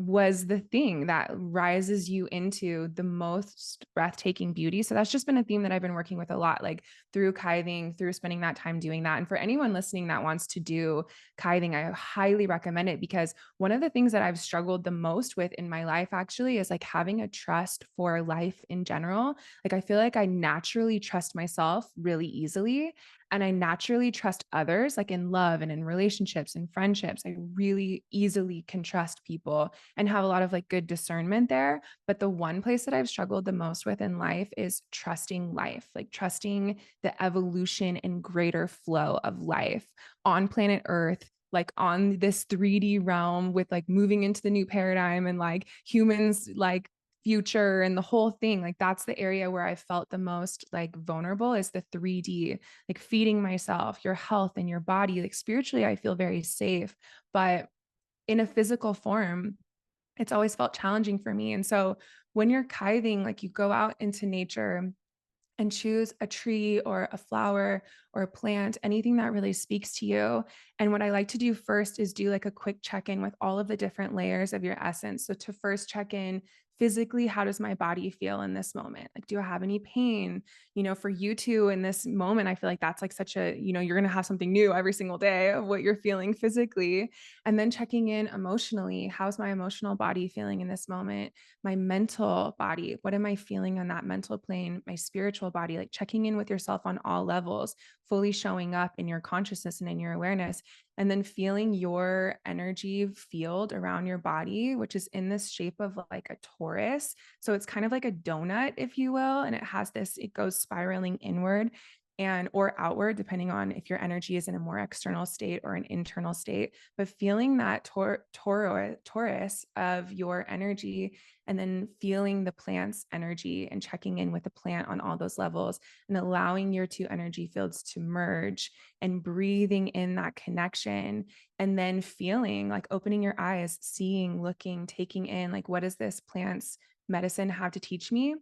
was the thing that rises you into the most breathtaking beauty. So that's just been a theme that I've been working with a lot, like through Kything, through spending that time doing that. And for anyone listening that wants to do Kything, I highly recommend it, because one of the things that I've struggled the most with in my life actually is like having a trust for life in general. Like I feel like I naturally trust myself really easily. And I naturally trust others, like in love and in relationships and friendships. I really easily can trust people and have a lot of like good discernment there. But the one place that I've struggled the most with in life is trusting life, like trusting the evolution and greater flow of life on planet Earth, like on this 3D realm, with like moving into the new paradigm and like humans like future and the whole thing. Like that's the area where I felt the most like vulnerable, is the 3D, like feeding myself, your health and your body. Like spiritually, I feel very safe, but in a physical form, it's always felt challenging for me. And so when you're Kything, like you go out into nature and choose a tree or a flower or a plant, anything that really speaks to you. And what I like to do first is do like a quick check-in with all of the different layers of your essence. So to first check in physically, how does my body feel in this moment? Like, do I have any pain? You know, for you two in this moment, I feel like that's like such a, you know, you're going to have something new every single day of what you're feeling physically. And then checking in emotionally, how's my emotional body feeling in this moment? My mental body, what am I feeling on that mental plane? My spiritual body, like checking in with yourself on all levels, fully showing up in your consciousness and in your awareness, and then feeling your energy field around your body, which is in this shape of like a torus. So it's kind of like a donut, if you will, and it has this, it goes spiraling inward and or outward, depending on if your energy is in a more external state or an internal state. But feeling that torus of your energy, and then feeling the plant's energy and checking in with the plant on all those levels, and allowing your two energy fields to merge and breathing in that connection, and then feeling like opening your eyes, seeing, looking, taking in, like, what does this plant's medicine have to teach me?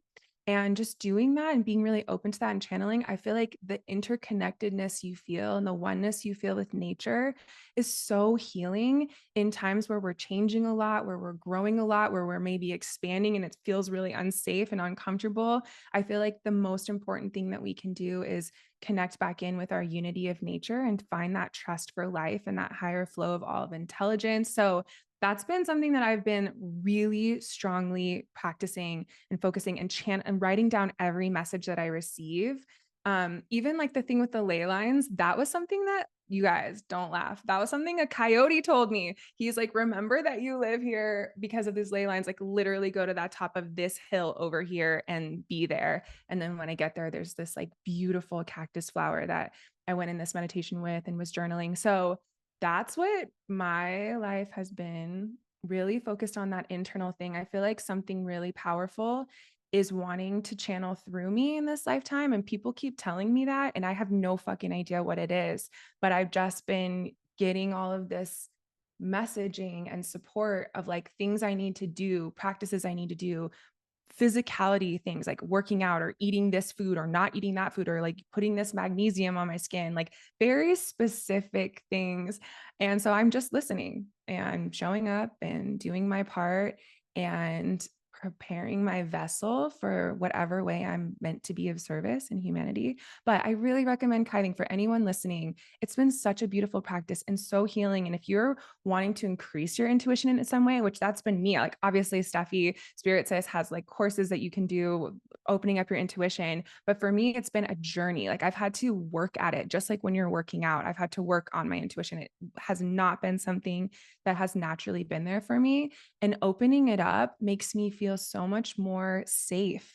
And just doing that and being really open to that and channeling, I feel like the interconnectedness you feel and the oneness you feel with nature is so healing in times where we're changing a lot, where we're growing a lot, where we're maybe expanding and it feels really unsafe and uncomfortable. I feel like the most important thing that we can do is connect back in with our unity of nature and find that trust for life and that higher flow of all of intelligence. So that's been something that I've been really strongly practicing and focusing and writing down every message that I receive. Even like the thing with the ley lines, that was something that, you guys don't laugh, that was something a coyote told me. He's like, remember that you live here because of these ley lines, like literally go to that top of this hill over here and be there. And then when I get there, there's this like beautiful cactus flower that I went in this meditation with and was journaling. So that's what my life has been, really focused on that internal thing. I feel like something really powerful is wanting to channel through me in this lifetime. And people keep telling me that, and I have no fucking idea what it is, but I've just been getting all of this messaging and support of like things I need to do, practices I need to do, physicality things like working out or eating this food or not eating that food, or like putting this magnesium on my skin, like very specific things. And so I'm just listening and showing up and doing my part and preparing my vessel for whatever way I'm meant to be of service in humanity. But I really recommend Kything for anyone listening. It's been such a beautiful practice and so healing. And if you're wanting to increase your intuition in some way, which that's been me, like obviously Steffi, Spirit Sis, has like courses that you can do opening up your intuition. But for me, it's been a journey. Like I've had to work at it, just like when you're working out, I've had to work on my intuition. It has not been something that has naturally been there for me. And opening it up makes me feel so much more safe.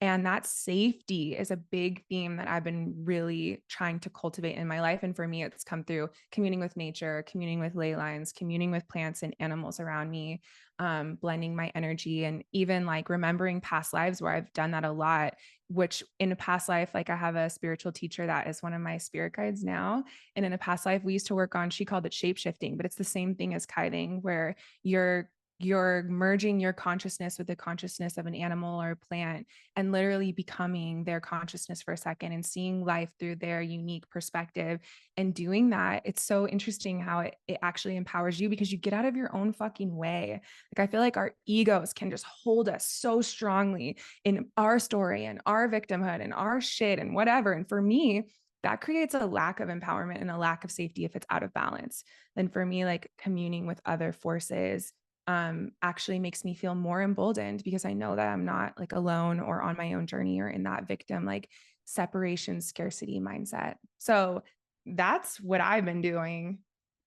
And that safety is a big theme that I've been really trying to cultivate in my life. And for me, it's come through communing with nature, communing with ley lines, communing with plants and animals around me, blending my energy, and even like remembering past lives where I've done that a lot, which in a past life, like I have a spiritual teacher that is one of my spirit guides now. And in a past life, we used to work on, she called it shape shifting, but it's the same thing as Kything, where you're you're merging your consciousness with the consciousness of an animal or a plant and literally becoming their consciousness for a second and seeing life through their unique perspective. And doing that, it's so interesting how it actually empowers you because you get out of your own fucking way. Like I feel like our egos can just hold us so strongly in our story and our victimhood and our shit and whatever. And for me, that creates a lack of empowerment and a lack of safety if it's out of balance. Then for me, like communing with other forces actually makes me feel more emboldened because I know that I'm not like alone or on my own journey or in that victim like separation scarcity mindset. So that's what I've been doing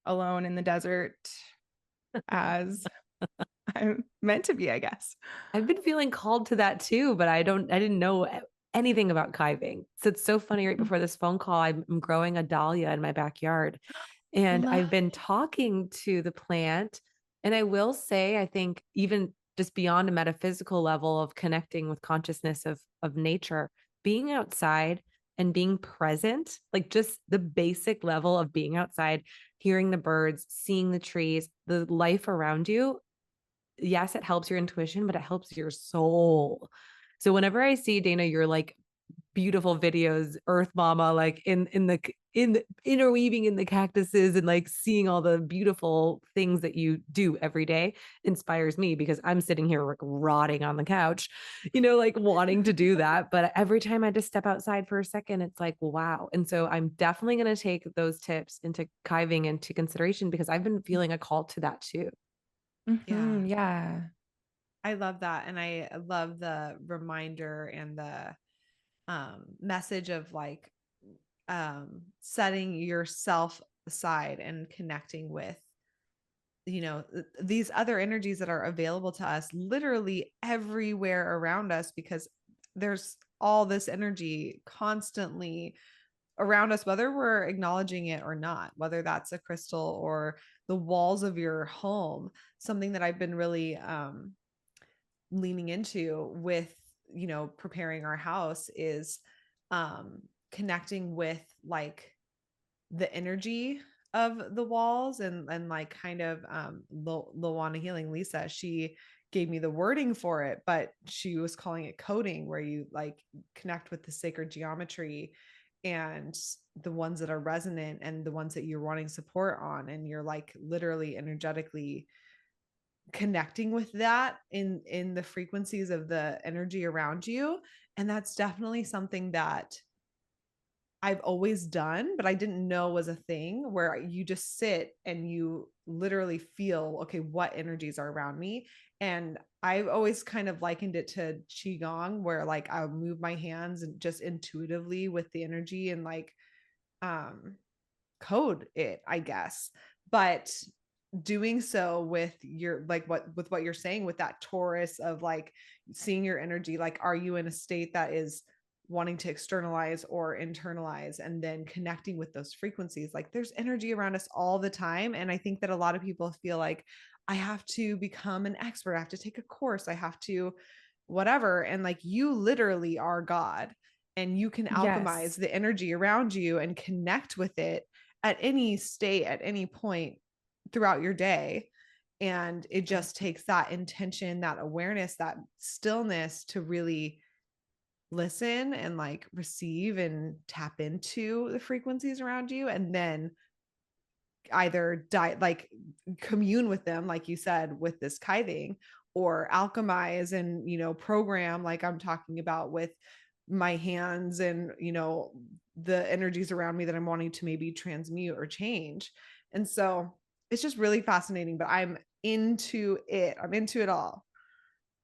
alone in the desert as I'm meant to be, I guess. I've been feeling called to that too, but I didn't know anything about kything. So it's so funny. Right before this phone call, I'm growing a dahlia in my backyard, and I've been talking to the plant. And I will say, I think even just beyond a metaphysical level of connecting with consciousness of nature, being outside and being present, like just the basic level of being outside, hearing the birds, seeing the trees, the life around you, yes, it helps your intuition, but it helps your soul. So whenever I see Dana, your like beautiful videos, Earth Mama, like in the interweaving in the cactuses and like seeing all the beautiful things that you do every day inspires me because I'm sitting here like rotting on the couch, like wanting to do that. But every time I just step outside for a second, it's like, wow. And so I'm definitely going to take those tips into kything into consideration because I've been feeling a call to that too. Mm-hmm, yeah. I love that. And I love the reminder and the message of like setting yourself aside and connecting with these other energies that are available to us literally everywhere around us, because there's all this energy constantly around us, whether we're acknowledging it or not, whether that's a crystal or the walls of your home. Something that I've been really leaning into with preparing our house is connecting with like the energy of the walls, and like kind of Luana Healing Lisa, she gave me the wording for it, but she was calling it coding, where you like connect with the sacred geometry and the ones that are resonant and the ones that you're wanting support on, and you're like literally energetically connecting with that in the frequencies of the energy around you. And that's definitely something that I've always done, but I didn't know was a thing, where you just sit and you literally feel, okay, what energies are around me. And I've always kind of likened it to Qigong, where like I'll move my hands and just intuitively with the energy and like code it, I guess. But doing so with your like what you're saying with that Taurus of like seeing your energy, like are you in a state that is wanting to externalize or internalize, and then connecting with those frequencies. Like there's energy around us all the time, and I think that a lot of people feel like I have to become an expert, I have to take a course, I have to whatever, and like you literally are God, and you can alchemize Yes. the energy around you and connect with it at any state, at any point throughout your day. And it just takes that intention, that awareness, that stillness to really listen and like receive and tap into the frequencies around you, and then either like commune with them, like you said, with this kything, or alchemize and program, like I'm talking about with my hands and the energies around me that I'm wanting to maybe transmute or change. And so it's just really fascinating, but I'm into it all.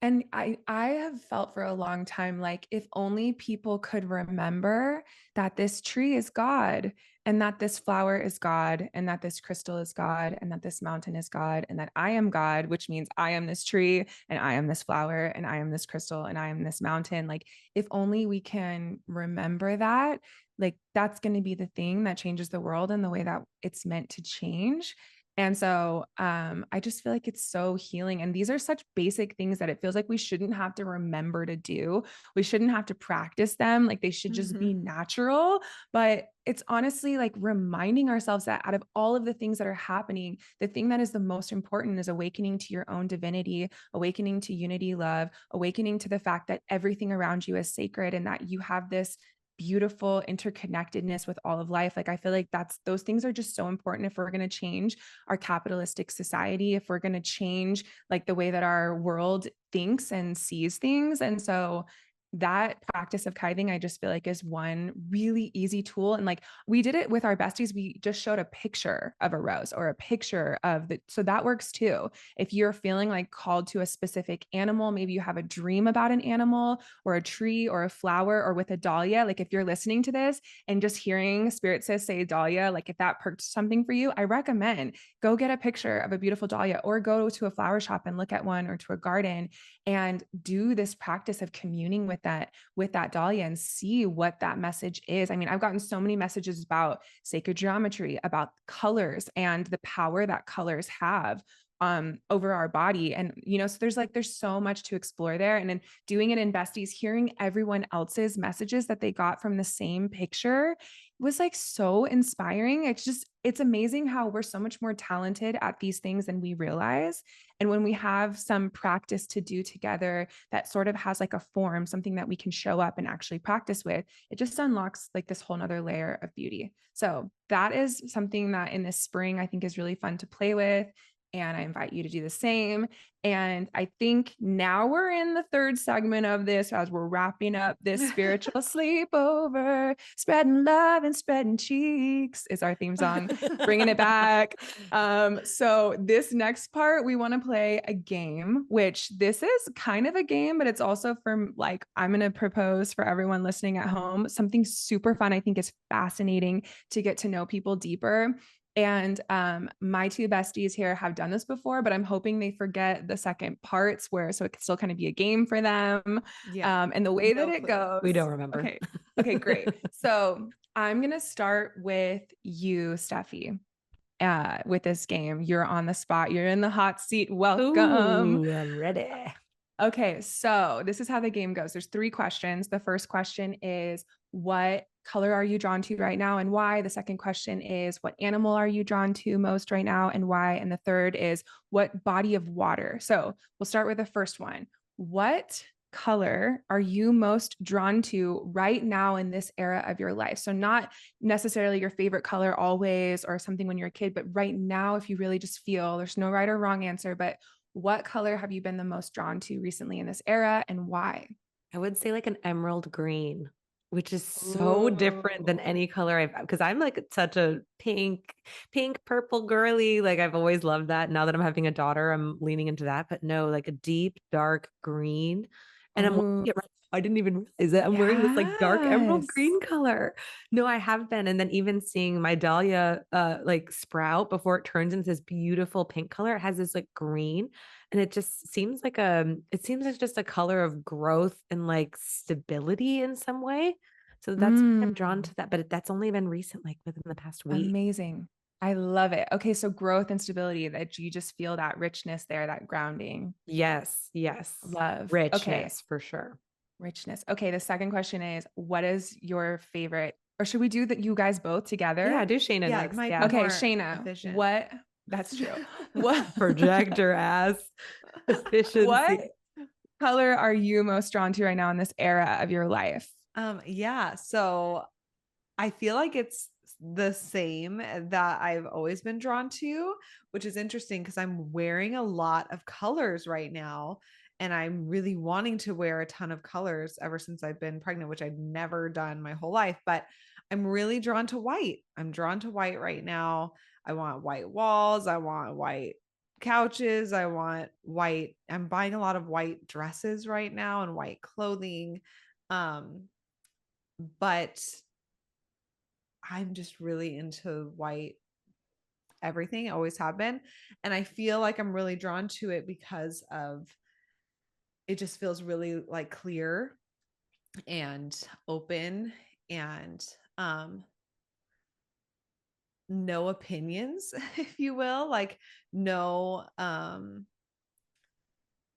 And I have felt for a long time like if only people could remember that this tree is God, and that this flower is God, and that this crystal is God, and that this mountain is God, and that I am God, which means I am this tree, and I am this flower, and I am this crystal, and I am this mountain. Like if only we can remember that, like that's going to be the thing that changes the world in the way that it's meant to change. And so I just feel like it's so healing. And these are such basic things that it feels like we shouldn't have to remember to do. We shouldn't have to practice them. Like they should just be natural. But it's honestly like reminding ourselves that out of all of the things that are happening, the thing that is the most important is awakening to your own divinity, awakening to unity, love, awakening to the fact that everything around you is sacred and that you have this beautiful interconnectedness with all of life. Like I feel like those things are just so important if we're going to change our capitalistic society, if we're going to change like the way that our world thinks and sees things. And so that practice of kything, I just feel like is one really easy tool. And like we did it with our besties. We just showed a picture of a rose or a picture of so that works too. If you're feeling like called to a specific animal, maybe you have a dream about an animal or a tree or a flower or with a dahlia. Like if you're listening to this and just hearing Spirit Sis say dahlia, like if that perked something for you, I recommend go get a picture of a beautiful dahlia or go to a flower shop and look at one or to a garden and do this practice of communing with that dahlia and see what that message is. I mean, I've gotten so many messages about sacred geometry, about colors and the power that colors have over our body. And, so there's so much to explore there. And then doing it in besties, hearing everyone else's messages that they got from the same picture was like so inspiring. It's amazing how we're so much more talented at these things than we realize. And when we have some practice to do together that sort of has like a form, something that we can show up and actually practice with, it just unlocks like this whole nother layer of beauty. So that is something that in this spring, I think is really fun to play with. And I invite you to do the same. And I think now we're in the third segment of this as we're wrapping up this spiritual sleepover. Spreading love and spreading cheeks is our theme song, bringing it back. So this next part, we want to play a game, which this is kind of a game, but it's also for like, I'm going to propose for everyone listening at home, something super fun. I think is fascinating to get to know people deeper. And my two besties here have done this before, but I'm hoping they forget the second parts so it can still kind of be a game for them. Yeah. And the way that it clue. goes. We don't remember. Okay. Okay, great. So I'm going to start with you, Steffi. With this game, you're on the spot. You're in the hot seat. Welcome. Ooh, I'm ready. Okay, so this is how the game goes. There's 3 questions. The first question is, what color are you drawn to right now and why? The second question is, what animal are you drawn to most right now and why? And the third is, what body of water? So we'll start with the first one. What color are you most drawn to right now in this era of your life? So not necessarily your favorite color always or something when you're a kid, but right now, if you really just feel, there's no right or wrong answer, but what color have you been the most drawn to recently in this era and why? I would say like an emerald green, which is so different than any color because I'm like such a pink, purple girly. Like I've always loved that. Now that I'm having a daughter, I'm leaning into that. But no, like a deep, dark green. And I'm wearing it right. I didn't even realize that I'm wearing this like dark emerald green color. No, I have been. And then even seeing my dahlia like sprout before it turns into this beautiful pink color, it has this like green. And it just seems like just a color of growth and like stability in some way. So that's why I'm drawn to that. But that's only been recent, like within the past week. Amazing. I love it. Okay, so growth and stability, that you just feel that richness there, that grounding. Yes. Love. Richness Okay. for sure. Richness. Okay, the second question is, what is your favorite, or should we do that you guys both together? Yeah, do Shayna next. Yeah. Okay, Shayna, efficient. what? That's true. What projector ass efficiency? What color are you most drawn to right now in this era of your life? Yeah. So I feel like it's the same that I've always been drawn to, which is interesting because I'm wearing a lot of colors right now. And I'm really wanting to wear a ton of colors ever since I've been pregnant, which I've never done my whole life. But I'm really drawn to white. I'm drawn to white right now. I want white walls. I want white couches. I want white. I'm buying a lot of white dresses right now and white clothing. But I'm just really into white everything, always have been. And I feel like I'm really drawn to it because of it just feels really like clear and open and no opinions, if you will, like no, not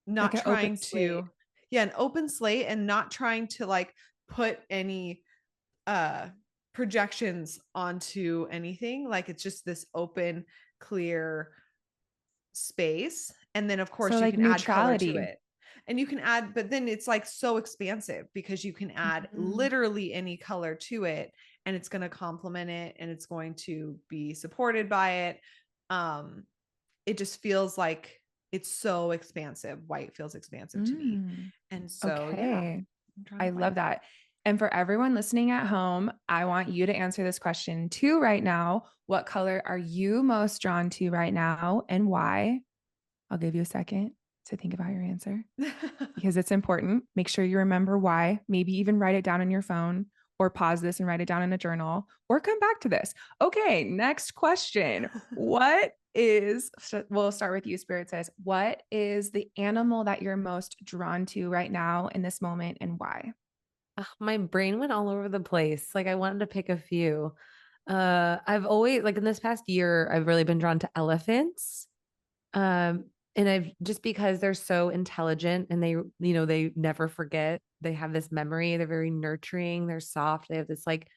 Like an open trying slate. to, yeah, an open slate, and not trying to like put any uh projections onto anything. Like it's just this open, clear space. And then of So course you like can add color to neutrality. it. And you can add, but then it's like so expansive because you can add Mhm. literally any color to it, and it's going to complement it, and it's going to be supported by it. Um, it just feels like it's so expansive. White feels expansive to me. Mm. And so, yeah, Okay. I'm drawn I to love white. that. And for everyone listening at home, I want you to answer this question too right now. What color are you most drawn to right now and why? I'll give you a second to think about your answer because it's important. Make sure you remember why. Maybe even write it down on your phone or pause this and write it down in a journal or come back to this. Okay, next question. We'll start with you, Spirit Sis. What is the animal that you're most drawn to right now in this moment and why? Ugh, my brain went all over the place. Like I wanted to pick a few. I've always like in this past year, I've really been drawn to elephants. Um, and I've just because they're so intelligent and they never forget. They have this memory. They're very nurturing. They're soft. They have this like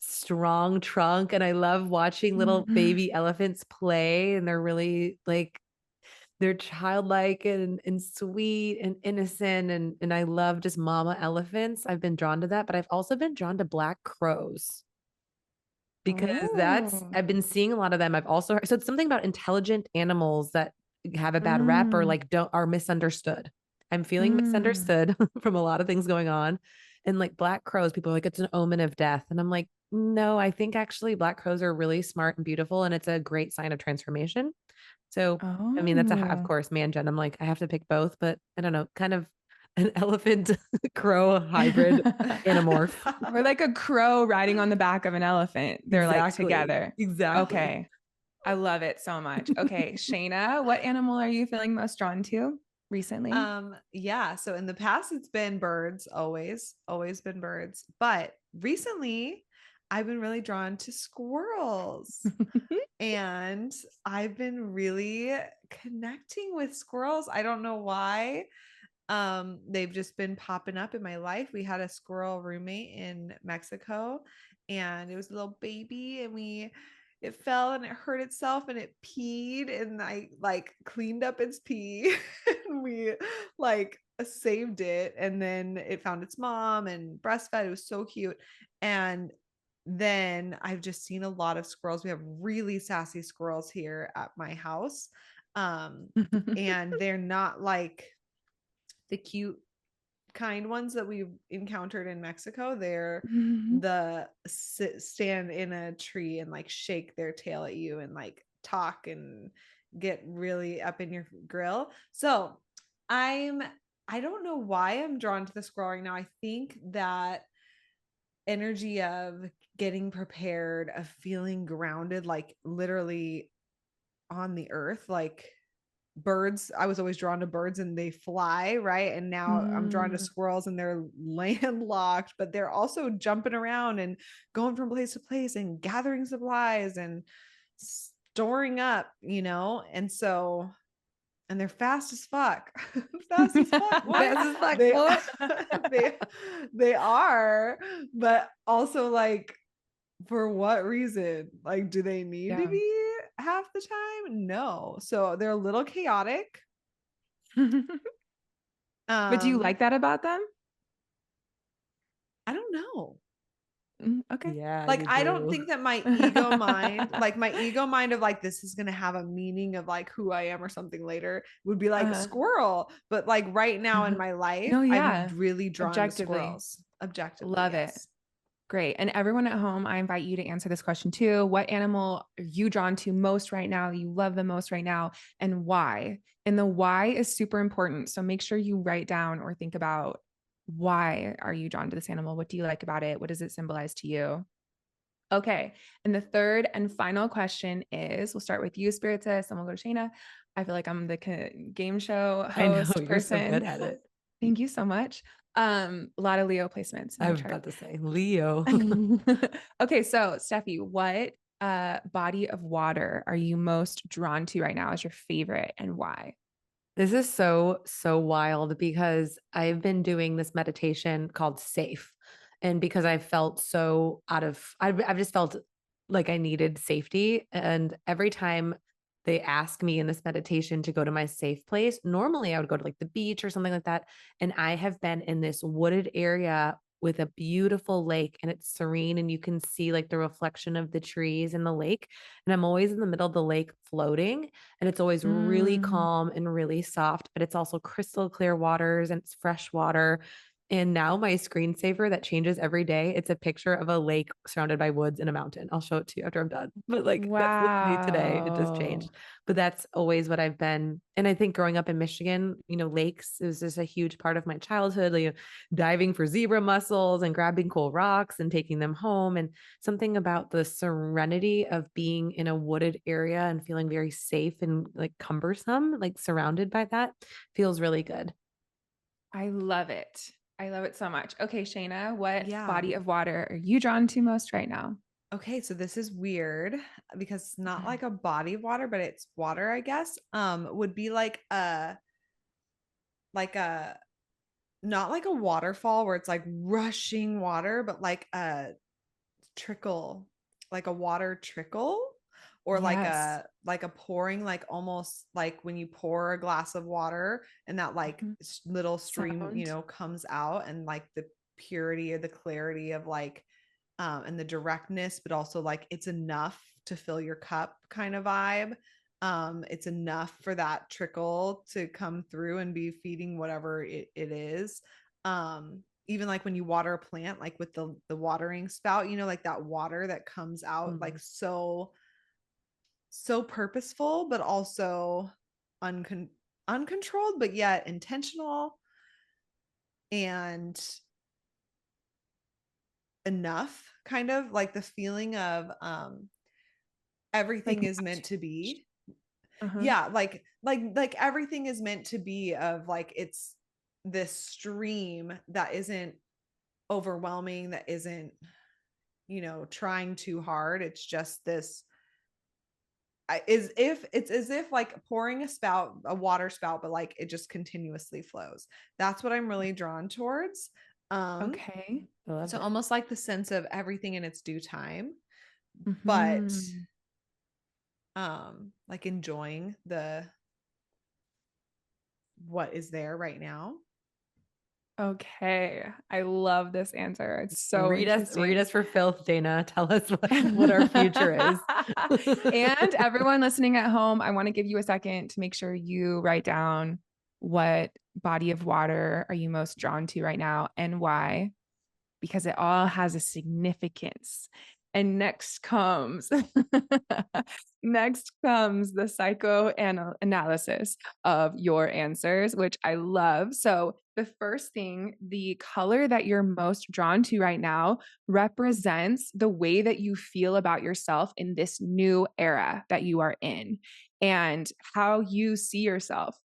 strong trunk. And I love watching little baby elephants play. And they're really like they're childlike and sweet and innocent. And I love just mama elephants. I've been drawn to that, but I've also been drawn to black crows because Oh. I've been seeing a lot of them. I've also heard, so it's something about intelligent animals that have a bad rep or Mm, like don't are misunderstood. I'm feeling mm. misunderstood from a lot of things going on. And like black crows, people are like, it's an omen of death. And I'm like, no, I think actually black crows are really smart and beautiful. And it's a great sign of transformation. So, I mean, of Oh. course, man, Jen, I'm like, I have to pick both, but I don't know, kind of an elephant crow hybrid anamorph. Or like a crow riding on the back of an elephant. They're like Exactly. together. Exactly. Okay. I love it so much. Okay, Shayna, what animal are you feeling most drawn to recently? Yeah, so in the past it's been birds, always been birds. But recently I've been really drawn to squirrels. And I've been really connecting with squirrels. I don't know why. They've just been popping up in my life. We had a squirrel roommate in Mexico, and it was a little baby, and it fell and it hurt itself and it peed, and I like cleaned up its pee and we like saved it, and then it found its mom and breastfed. It was so cute. And then I've just seen a lot of squirrels. We have really sassy squirrels here at my house. And they're not like the cute kind ones that we've encountered in Mexico. They're the stand in a tree and like shake their tail at you and like talk and get really up in your grill. So I'm I don't know why I'm drawn to the squirrel right now. I think that energy of getting prepared, of feeling grounded, like literally on the earth, like birds. I was always drawn to birds and they fly, right? And now I'm drawn to Mm. squirrels and they're landlocked, but they're also jumping around and going from place to place and gathering supplies and storing up, And so, and they're fast as fuck. Fast as fuck. What? Fast as fuck. They What? they they are, but also like for what reason? Like, do they need to Yeah. be half the time? No. So they're a little chaotic. But do you Um, like that about them? I don't know. Okay. Yeah, Like, you I don't do. think that my ego mind, like my ego mind of like this is gonna have a meaning of like who I am or something later would be like Uh, squirrel. But like right now in my life, no, I'm yeah. really drawn to Objectively. squirrels. Objectively, Love it. yes. Great. And everyone at home, I invite you to answer this question too. What animal are you drawn to most right now? You love the most right now, and why? And the why is super important. So make sure you write down or think about why are you drawn to this animal? What do you like about it? What does it symbolize to you? Okay. And the third and final question is we'll start with you, Spirit Sis, and we'll go to Shayna. I feel like I'm the game show I know host you're so good person. at it. Thank you so much. A lot of Leo placements in I my was chart. about to say Leo. Okay, so Steffi, what body of water are you most drawn to right now as your favorite, and why? This is so wild because I've been doing this meditation called Safe. And because I felt so I've just felt like I needed safety. And every time they ask me in this meditation to go to my safe place, normally I would go to like the beach or something like that. And I have been in this wooded area with a beautiful lake, and it's serene, and you can see like the reflection of the trees in the lake. And I'm always in the middle of the lake floating, and it's always really Mm. calm and really soft, but it's also crystal clear waters and it's fresh water. And now my screensaver that changes every day, it's a picture of a lake surrounded by woods and a mountain. I'll show it to you after I'm done. But like that's literally today. It just Wow. changed. But that's always what I've been. And I think growing up in Michigan, lakes is just a huge part of my childhood. Like, diving for zebra mussels and grabbing cool rocks and taking them home. And something about the serenity of being in a wooded area and feeling very safe and like cumbersome, like surrounded by that, feels really good. I love it. I love it so much. Okay, Shayna, what Yeah. body of water are you drawn to most right now? Okay, so this is weird because it's not like a body of water, but it's water, I guess. Would be like a not like a waterfall where it's like rushing water, but like a trickle, like a water trickle, or Yes. like a pouring, like almost like when you pour a glass of water and that like Mhm. little stream, Sound. comes out, and like the purity or the clarity of like and the directness, but also like it's enough to fill your cup kind of vibe. It's enough for that trickle to come through and be feeding whatever it is. Even like when you water a plant, like with the watering spout, like that water that comes out, like Mm. so purposeful, but also uncontrolled, but yet intentional and enough, kind of like the feeling of Like everything is meant to much. be. Uh-huh. Yeah, like everything is meant to be, of like it's this stream that isn't overwhelming, that isn't trying too hard. It's just this, is if it's as if like pouring a water spout, but like it just continuously flows. That's what I'm really drawn towards. um Okay. I love so it. almost like the sense of everything in its due time, but Mhm. like enjoying the what is there right now. Okay. I love this answer. It's so Read interesting. us for filth, Dana. Tell us what our future is. And everyone listening at home, I want to give you a second to make sure you write down what body of water are you most drawn to right now and why, because it all has a significance. And next comes the psychoanalysis of your answers, which I love. So the first thing, the color that you're most drawn to right now represents the way that you feel about yourself in this new era that you are in and how you see yourself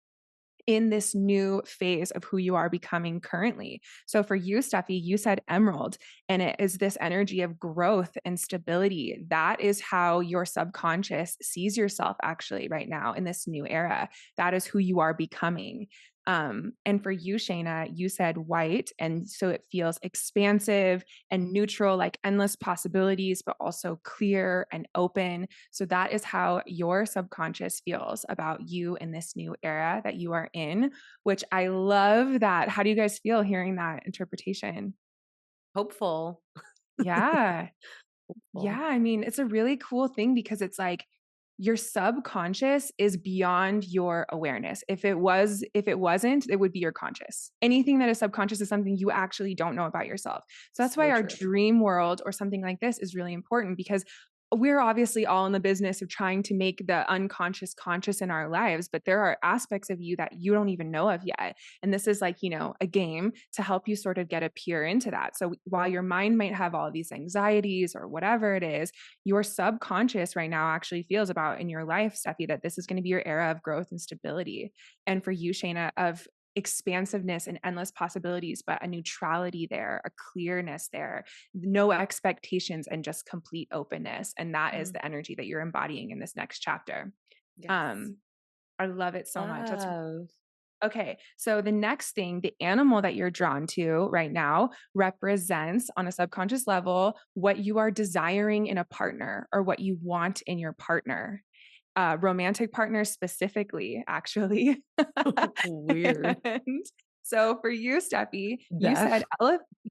in this new phase of who you are becoming currently. So for you, Steffi, you said emerald, and it is this energy of growth and stability. That is how your subconscious sees yourself actually right now in this new era. That is who you are becoming. And for you, Shayna, you said white. And so it feels expansive and neutral, like endless possibilities, but also clear and open. So that is how your subconscious feels about you in this new era that you are in, which I love that. How do you guys feel hearing that interpretation? Hopeful. Yeah. Yeah. Hopeful. I mean, it's a really cool thing because it's like your subconscious is beyond your awareness. If it wasn't, it would be your conscious. Anything that is subconscious is something you actually don't know about yourself. So that's why So our true. dream world or something like this is really important, because we're obviously all in the business of trying to make the unconscious conscious in our lives, but there are aspects of you that you don't even know of yet. And this is like, a game to help you sort of get a peer into that. So while your mind might have all these anxieties or whatever it is, your subconscious right now actually feels about in your life, Steffi, that this is going to be your era of growth and stability. And for you, Shayna, of expansiveness and endless possibilities, but a neutrality there, a clearness there, no expectations, and just complete openness. And that is the energy that you're embodying in this next chapter. Yes. I love it so much. That's Love. okay. So the next thing, the animal that you're drawn to right now represents on a subconscious level what you are desiring in a partner or what you want in your partner. Romantic partners specifically, actually. Weird. And so for you, Steffi, Deaf.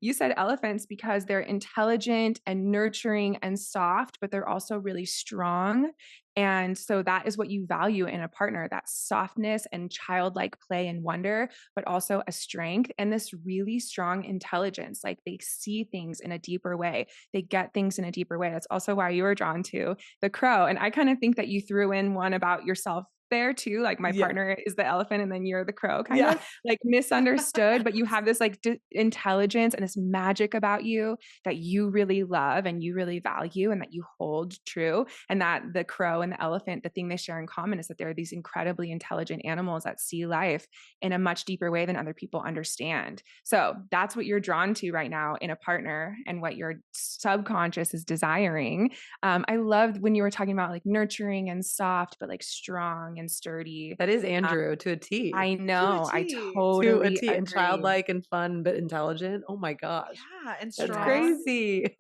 you said elephants because they're intelligent and nurturing and soft, but they're also really strong. And so that is what you value in a partner, that softness and childlike play and wonder, but also a strength and this really strong intelligence. Like they see things in a deeper way. They get things in a deeper way. That's also why you were drawn to the crow. And I kind of think that you threw in one about yourself there too. Like my partner is the elephant and then you're the crow, kind of like misunderstood, but you have this like intelligence and this magic about you that you really love and you really value and that you hold true. And that the crow and the elephant, the thing they share in common is that they're these incredibly intelligent animals that see life in a much deeper way than other people understand. So that's what you're drawn to right now in a partner and what your subconscious is desiring. I loved when you were talking about like nurturing and soft, but like strong and sturdy. That is Andrew to a T. I know. I T. totally To a T. agree. And childlike and fun, but intelligent. Oh my gosh. Yeah, and That's strong. crazy.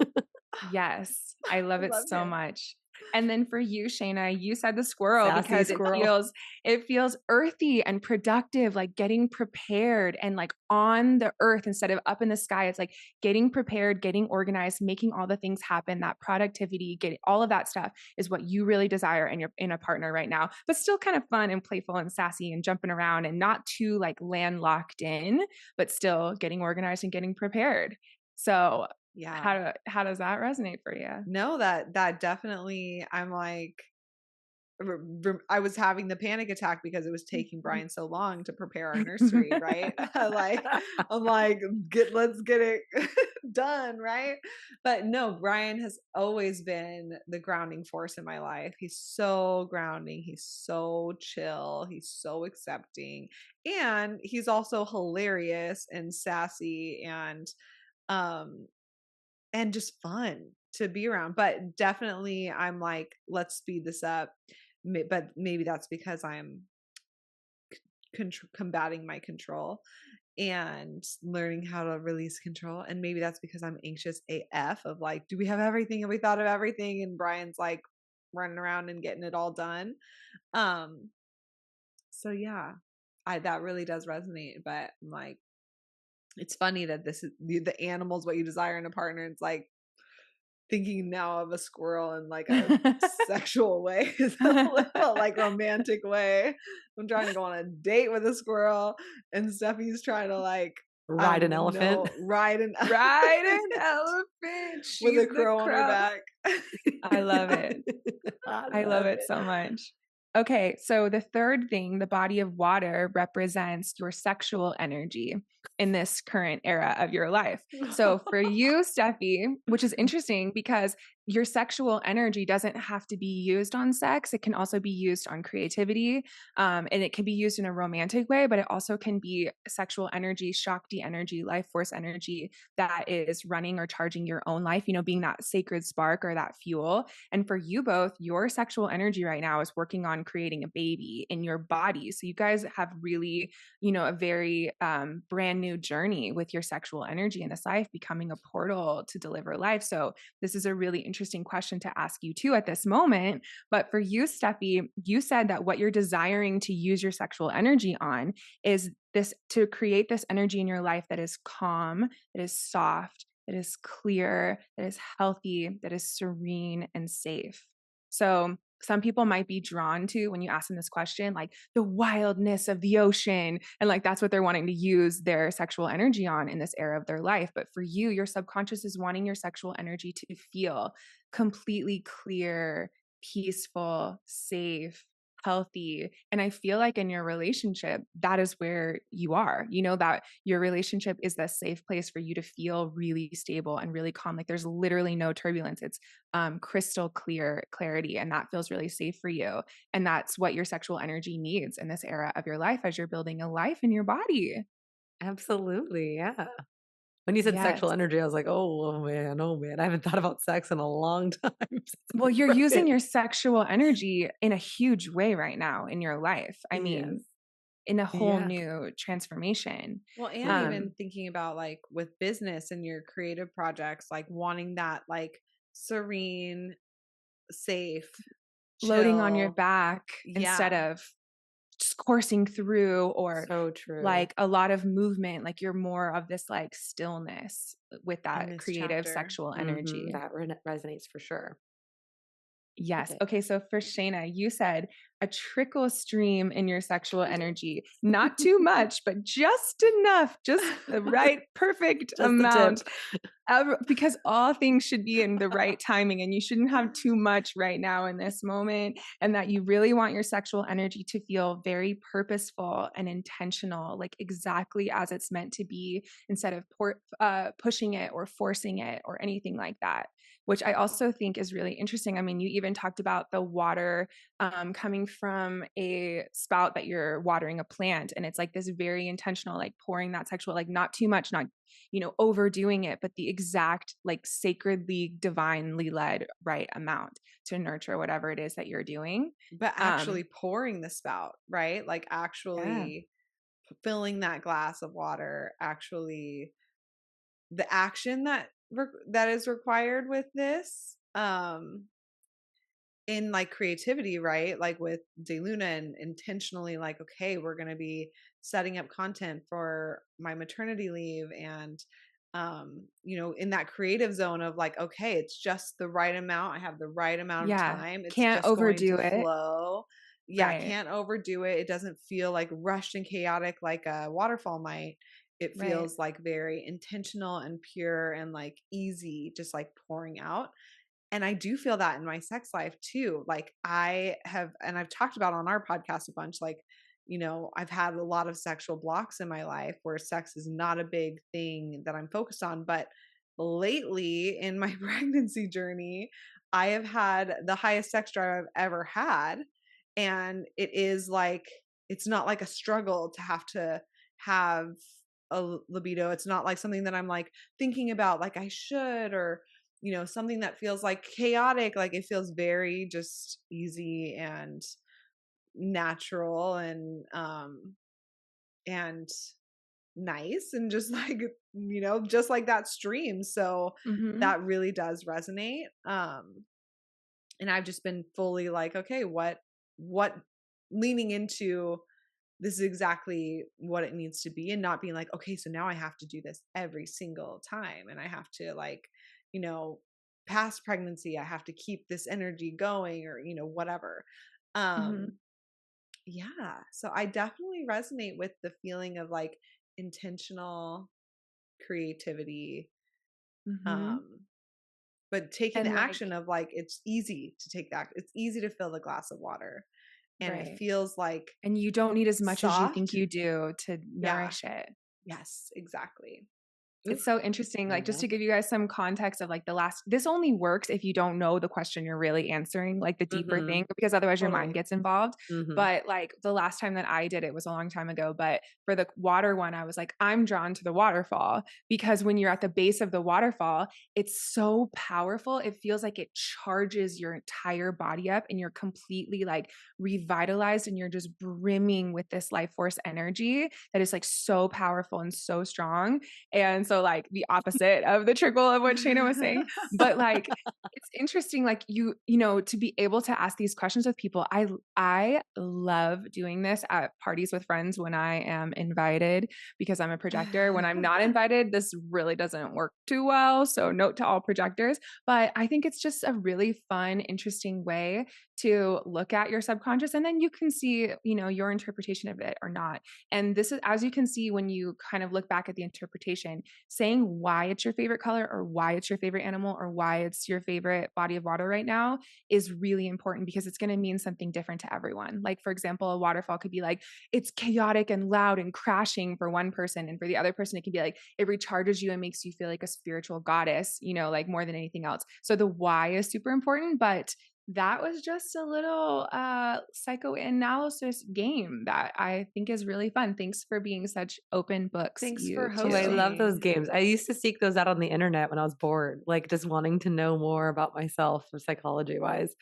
Yes. I love it so him. much. And then for you, Shayna, you said the squirrel Sassy because squirrel. it feels earthy and productive, like getting prepared and like on the earth instead of up in the sky. It's like getting prepared, getting organized, making all the things happen. That productivity, getting all of that stuff is what you really desire in a partner right now, but still kind of fun and playful and sassy and jumping around and not too like landlocked in, but still getting organized and getting prepared. So Yeah. how does that resonate for you? No, that definitely, I'm like, I was having the panic attack because it was taking Brian so long to prepare our nursery, right? Like, I'm like, let's get it done, right? But no, Brian has always been the grounding force in my life. He's so grounding. He's so chill. He's so accepting. And he's also hilarious and sassy and just fun to be around. But definitely I'm like, let's speed this up. But maybe that's because I'm combating my control and learning how to release control. And maybe that's because I'm anxious AF of like, do we have everything? Have we thought of everything? And Brian's like running around and getting it all done. So yeah, that really does resonate. But I'm like, it's funny that this is the animals, what you desire in a partner. It's like thinking now of a squirrel in like a sexual way, like romantic way. I'm trying to go on a date with a squirrel, and Steffi's trying to like Ride an elephant. Ride an elephant. with She's a crow on her back. I love it. I love it so much. Okay, so the third thing, the body of water represents your sexual energy in this current era of your life. So for you, Steffi, which is interesting because your sexual energy doesn't have to be used on sex. It can also be used on creativity. And it can be used in a romantic way, but it also can be sexual energy, Shakti energy, life force energy that is running or charging your own life, being that sacred spark or that fuel. And for you both, your sexual energy right now is working on creating a baby in your body. So you guys have really, a very brand new journey with your sexual energy in this life, becoming a portal to deliver life. So this is a really interesting question to ask you too at this moment. But for you, Steffi, you said that what you're desiring to use your sexual energy on is this, to create this energy in your life that is calm, that is soft, that is clear, that is healthy, that is serene and safe. So some people might be drawn to, when you ask them this question, like the wildness of the ocean. And like, that's what they're wanting to use their sexual energy on in this era of their life. But for you, your subconscious is wanting your sexual energy to feel completely clear, peaceful, safe, healthy. And I feel like in your relationship, that is where you are, that your relationship is the safe place for you to feel really stable and really calm. Like there's literally no turbulence. It's crystal clear clarity. And that feels really safe for you. And that's what your sexual energy needs in this era of your life as you're building a life in your body. Absolutely. Yeah. When you said Yes. sexual energy, I was like, oh man, oh man. I haven't thought about sex in a long time. Well, you're using your sexual energy in a huge way right now in your life. I mean, Yes. in a whole Yeah. new transformation. Well, and even thinking about like with business and your creative projects, like wanting that like serene, safe, Loading on your chill. back instead Yeah. of just coursing through, or So true. like a lot of movement, like you're more of this like stillness with In that this creative chapter. sexual energy. That resonates for sure. Yes. Okay. So for Shayna, you said a trickle stream in your sexual energy, not too much, but just enough, just the right, perfect Just amount. the tip. Because all things should be in the right timing, and you shouldn't have too much right now in this moment. And that you really want your sexual energy to feel very purposeful and intentional, like exactly as it's meant to be, instead of pushing it or forcing it or anything like that. Which I also think is really interesting. I mean, you even talked about the water coming from a spout that you're watering a plant. And it's like this very intentional, like pouring that sexual, like not too much, not, overdoing it, but the exact, like sacredly, divinely led right amount to nurture whatever it is that you're doing. But actually pouring the spout, right? Like actually filling that glass of water, actually the action that is required with this in like creativity, right? Like with DayLuna, and intentionally like, okay, we're going to be setting up content for my maternity leave, and in that creative zone of like, okay, it's just the right amount, I have the right amount of time, it's Can't just going overdo to it. flow. Right. Can't overdo it. It doesn't feel like rushed and chaotic like a waterfall might. It Right. feels like very intentional and pure and like easy, just like pouring out. And I do feel that in my sex life too. Like and I've talked about on our podcast a bunch, like, I've had a lot of sexual blocks in my life where sex is not a big thing that I'm focused on. But lately in my pregnancy journey, I have had the highest sex drive I've ever had. And it is like, it's not like a struggle to have a libido. It's not like something that I'm like thinking about like I should, or something that feels like chaotic. Like it feels very just easy and natural and nice, and just like just like that stream. So that really does resonate. And I've just been fully like, okay, what leaning into this is exactly what it needs to be, and not being like, okay, so now I have to do this every single time, and I have to like, past pregnancy, I have to keep this energy going, or whatever. Yeah, so I definitely resonate with the feeling of like intentional creativity, but taking the And like, action of like, it's easy to take that, it's easy to fill the glass of water, and it right. feels like And you don't need as much as you think soft. you do to Yeah. nourish it. Yes, exactly. It's Oof, so interesting. I Like, just love to give you guys some context of like this only works if you don't know the question you're really answering, like the deeper thing, because otherwise your mind totally. gets involved. Mhm. But like the last time that I did it was a long time ago. But for the water one, I was like, I'm drawn to the waterfall, because when you're at the base of the waterfall, it's so powerful. It feels like it charges your entire body up, and you're completely like revitalized, and you're just brimming with this life force energy that is like so powerful and so strong. And so like the opposite of the trickle of what Shayna was saying. But like it's interesting, like to be able to ask these questions with people. I love doing this at parties with friends when I am invited, because I'm a projector. When I'm not invited, this really doesn't work too well. So note to all projectors. But I think it's just a really fun, interesting way to look at your subconscious, and then you can see, your interpretation of it or not. And this is, as you can see, when you kind of look back at the interpretation, saying why it's your favorite color or why it's your favorite animal or why it's your favorite body of water right now is really important, because it's going to mean something different to everyone. Like, for example, a waterfall could be like, it's chaotic and loud and crashing for one person. And for the other person, it can be like, it recharges you and makes you feel like a spiritual goddess, you know, like more than anything else. So the why is super important, but that was just a little psychoanalysis game that I think is really fun. Thanks for being such open books. Thanks you for too. Oh, I love those hosting. games. I used to seek those out on the internet when I was bored, like just wanting to know more about myself psychology wise.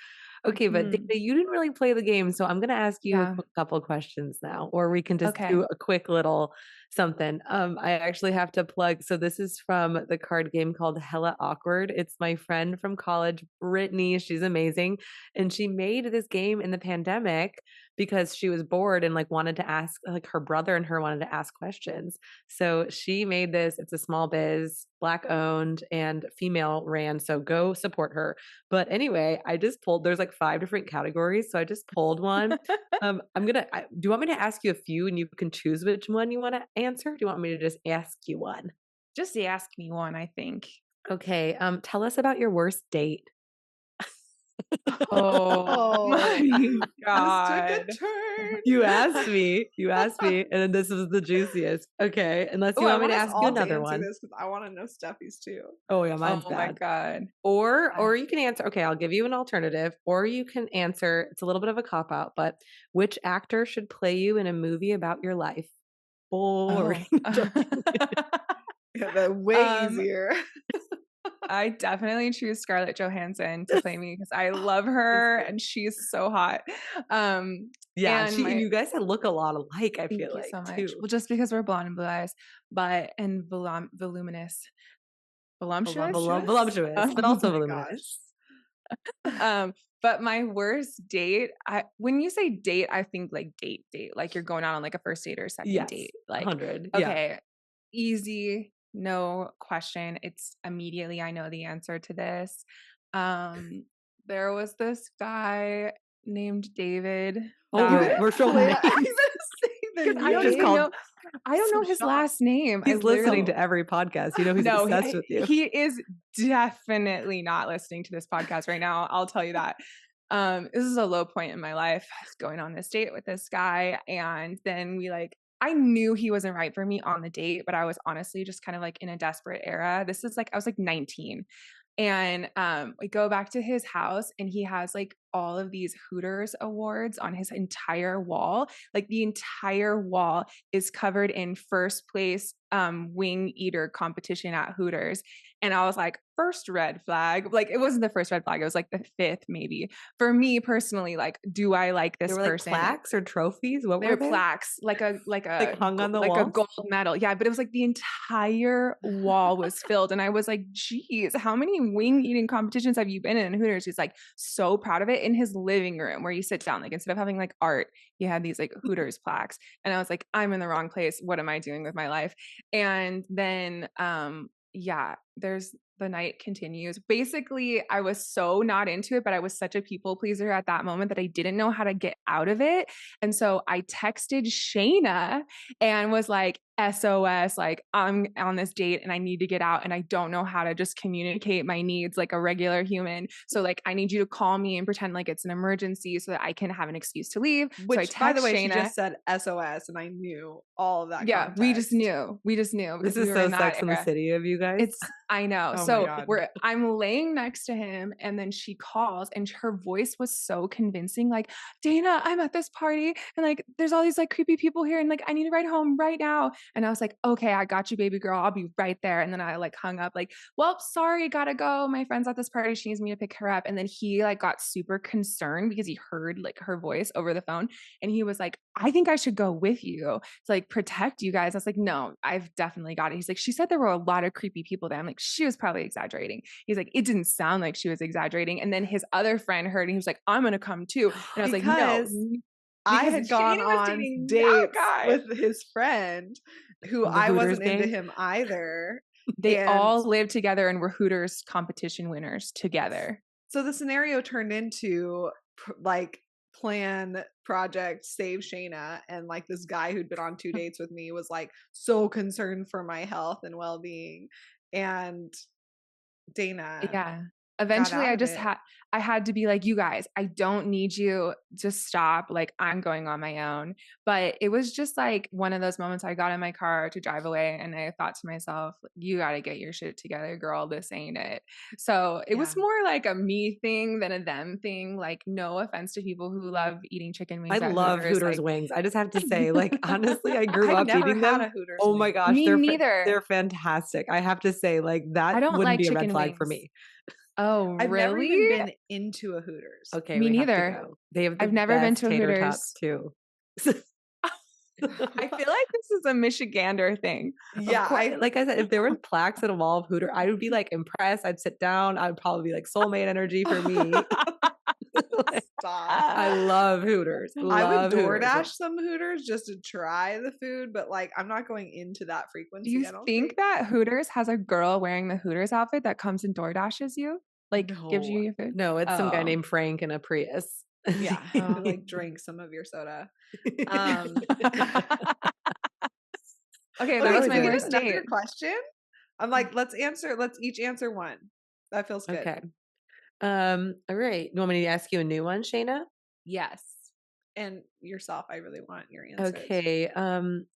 Okay, but Mhm. Dana, you didn't really play the game, so I'm going to ask you Yeah. a couple questions now, or we can just Okay. do a quick little something. I actually have to plug. So this is from the card game called Hella Awkward. It's my friend from college, Brittany. She's amazing, and she made this game in the pandemic because she was bored and like wanted to ask, like her brother and her wanted to ask questions. So she made this. It's a small biz, Black owned and female ran. So go support her. But anyway, I just pulled, there's like 5 different categories. So I just pulled one. Do you want me to ask you a few and you can choose which one you want to answer? Do you want me to just ask you one? Just ask me one, I think. Okay. Tell us about your worst date. Oh my This God. took a turn. You asked me, and then this was the juiciest. Okay. Unless you I want me to us ask you all another answer one. this because I want to know Steffi's too. Oh yeah, mine's Oh my bad. God. Or you can answer, okay, I'll give you an alternative, or you can answer, it's a little bit of a cop out, but which actor should play you in a movie about your life? Boring. Oh. Yeah, that way Um, easier. I definitely choose Scarlett Johansson to play me because I love her and she's so hot. Yeah, And and you guys look a lot alike, I thank feel you like, so much. too. Well, just because we're blonde and blue eyes, but and voluminous, voluptuous, Voluptuous, but Oh also my voluminous. But my worst date, when you say date, I think like date, like you're going out on like a first date or second Yes, date. Like, 100. okay, easy, no question. It's immediately I know the answer to this. There was this guy named David. Oh, we're showing Wait, names. I'm gonna say the I don't just even called- know. I don't know his last name. He's listening to every podcast. You know, he's No, obsessed with you. he is definitely not listening to this podcast right now. I'll tell you that. This is a low point in my life. I was going on this date with this guy, and then I knew he wasn't right for me on the date, but I was honestly just kind of like in a desperate era. This is like, I was like 19. And we go back to his house and he has like all of these Hooters awards on his entire wall. Like the entire wall is covered in first place wing eater competition at Hooters. And I was like, first red flag. Like it wasn't the first red flag. It was like the 5th maybe. For me personally, like, do I like this There were person? like plaques or trophies? What They were were plaques, like hung on the like a walls? gold medal. Yeah, but it was like the entire wall was filled. And I was like, geez, how many wing eating competitions have you been in? Hooters? He's like so proud of it in his living room where you sit down. Like instead of having like art, he had these like Hooters plaques. And I was like, I'm in the wrong place. What am I doing with my life? And then yeah, the night continues. Basically, I was so not into it, but I was such a people pleaser at that moment that I didn't know how to get out of it. And so I texted Shayna and was like, SOS, like I'm on this date and I need to get out and I don't know how to just communicate my needs like a regular human. So like I need you to call me and pretend like it's an emergency so that I can have an excuse to leave. Which, so I text by the way, Shayna. she just said SOS, and I knew all of that. Yeah, context. we just knew because This is we were so in that Sex in the era. City of you guys. I know. Oh my So God. I'm laying next to him and then she calls and her voice was so convincing. Like, Dana, I'm at this party and like, there's all these like creepy people here and like, I need to ride home right now. And I was like, okay, I got you, baby girl. I'll be right there. And then I like hung up like, well, sorry, gotta go. My friend's at this party. She needs me to pick her up. And then he like got super concerned because he heard like her voice over the phone. And he was like, I think I should go with you to like protect you guys. I was like, no, I've definitely got it. He's like, she said there were a lot of creepy people there. I'm like, she was probably exaggerating. He's like, it didn't sound like she was exaggerating. And then his other friend heard and he was like, I'm going to come too. And I was like, no. I had gone on dates with his friend who I wasn't into him either. They all lived together and were Hooters competition winners together. So the scenario turned into like plan project save Shayna, and like this guy who'd been on 2 dates with me was like so concerned for my health and well-being, and Dana Yeah. got Eventually, out I of just it. I had to be like, you guys, I don't need you to stop. Like, I'm going on my own. But it was just like one of those moments I got in my car to drive away, and I thought to myself, you got to get your shit together, girl. This ain't it. So it was Yeah. more like a me thing than a them thing. Like, no offense to people who love eating chicken wings I at love Hooters like, wings. I just have to say, like, honestly, I grew I've up never eating had them. a Hooters Oh my wing. gosh, Me neither. they're fantastic. I have to say, like, that I don't wouldn't like be a red chicken flag for wings. me. Oh, I've never really? even been into a Hooters. Okay, Me we have to neither. go. They have the I've never been best to a tater Hooters. tots too. I feel like this is a Michigander thing. Yeah, Of course, like I said, if there were plaques at a wall of Hooter, I would be like impressed. I'd sit down. I'd probably be like soulmate energy for me. Like, Stop. I love Hooters. I would Hooters. DoorDash some Hooters just to try the food, but like I'm not going into that frequency. Do you I don't think that Hooters has a girl wearing the Hooters outfit that comes and DoorDashes you? Like gives you No. your food? No, it's some guy Oh. named Frank in a Prius. Yeah, to like drink some of your soda. Okay, that Okay, was can my we get worst another date. question? I'm like, let's each answer one. That feels good. Okay. All right. You want me to ask you a new one, Shayna? Yes. And yourself, I really want your answers. Okay.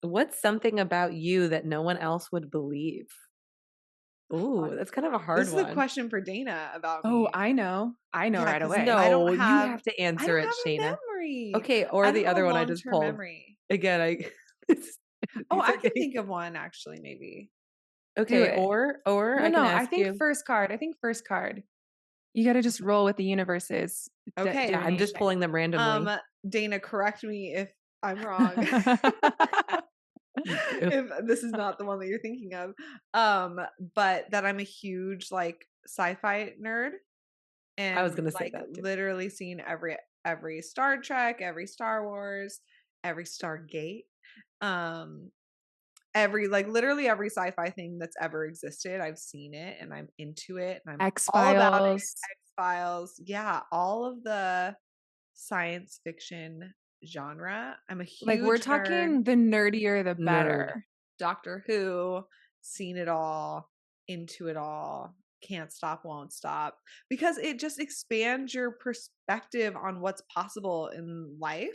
What's something about you that no one else would believe? Ooh, that's kind of a hard This one. is a question for Dana about me. Oh, I know. Yeah, right away. No, I don't you have to answer I don't it, have Shayna. a memory. Okay, or I the don't other have one I just long-term pulled. memory. Again, I Oh, I okay. can think of one actually, maybe. Okay, it. or I can No, ask I think you. first card. I think first card. You got to just roll with the universe's. Okay. Yeah, I'm just pulling them randomly. Dana, correct me if I'm wrong. If this is not the one that you're thinking of. But that I'm a huge like sci-fi nerd. And I was gonna say like that too. literally seen every Star Trek, every Star Wars, every Stargate. Literally every sci-fi thing that's ever existed, I've seen it and I'm into it and I'm all about it. X-Files. Yeah, all of the science fiction genre. I'm a huge like we're talking nerd. the nerdier the better. Doctor Who, seen it all, into it all, can't stop, won't stop, because it just expands your perspective on what's possible in life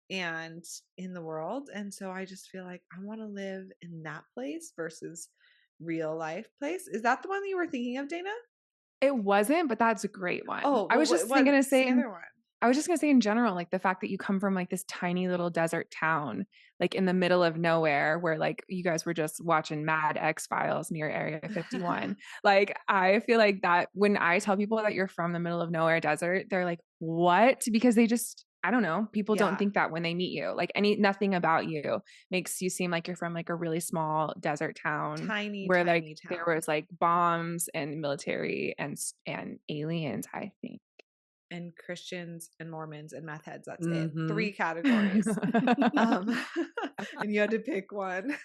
and in the world. And so I just feel like I want to live in that place versus real life place. Is that the one that you were thinking of, Dana? It wasn't, but that's a great one. Oh, I was just going to say, the other one? I was just going to say in general, like the fact that you come from like this tiny little desert town, like in the middle of nowhere where like you guys were just watching Mad X-Files near Area 51. Like, I feel like that when I tell people that you're from the middle of nowhere desert, they're like, what? Because they just, I don't know. People don't think that when they meet you. Like nothing about you makes you seem like you're from like a really small desert town, where like there was like bombs and military and aliens, I think. And Christians and Mormons and meth heads. That's it. 3 categories. And you had to pick one.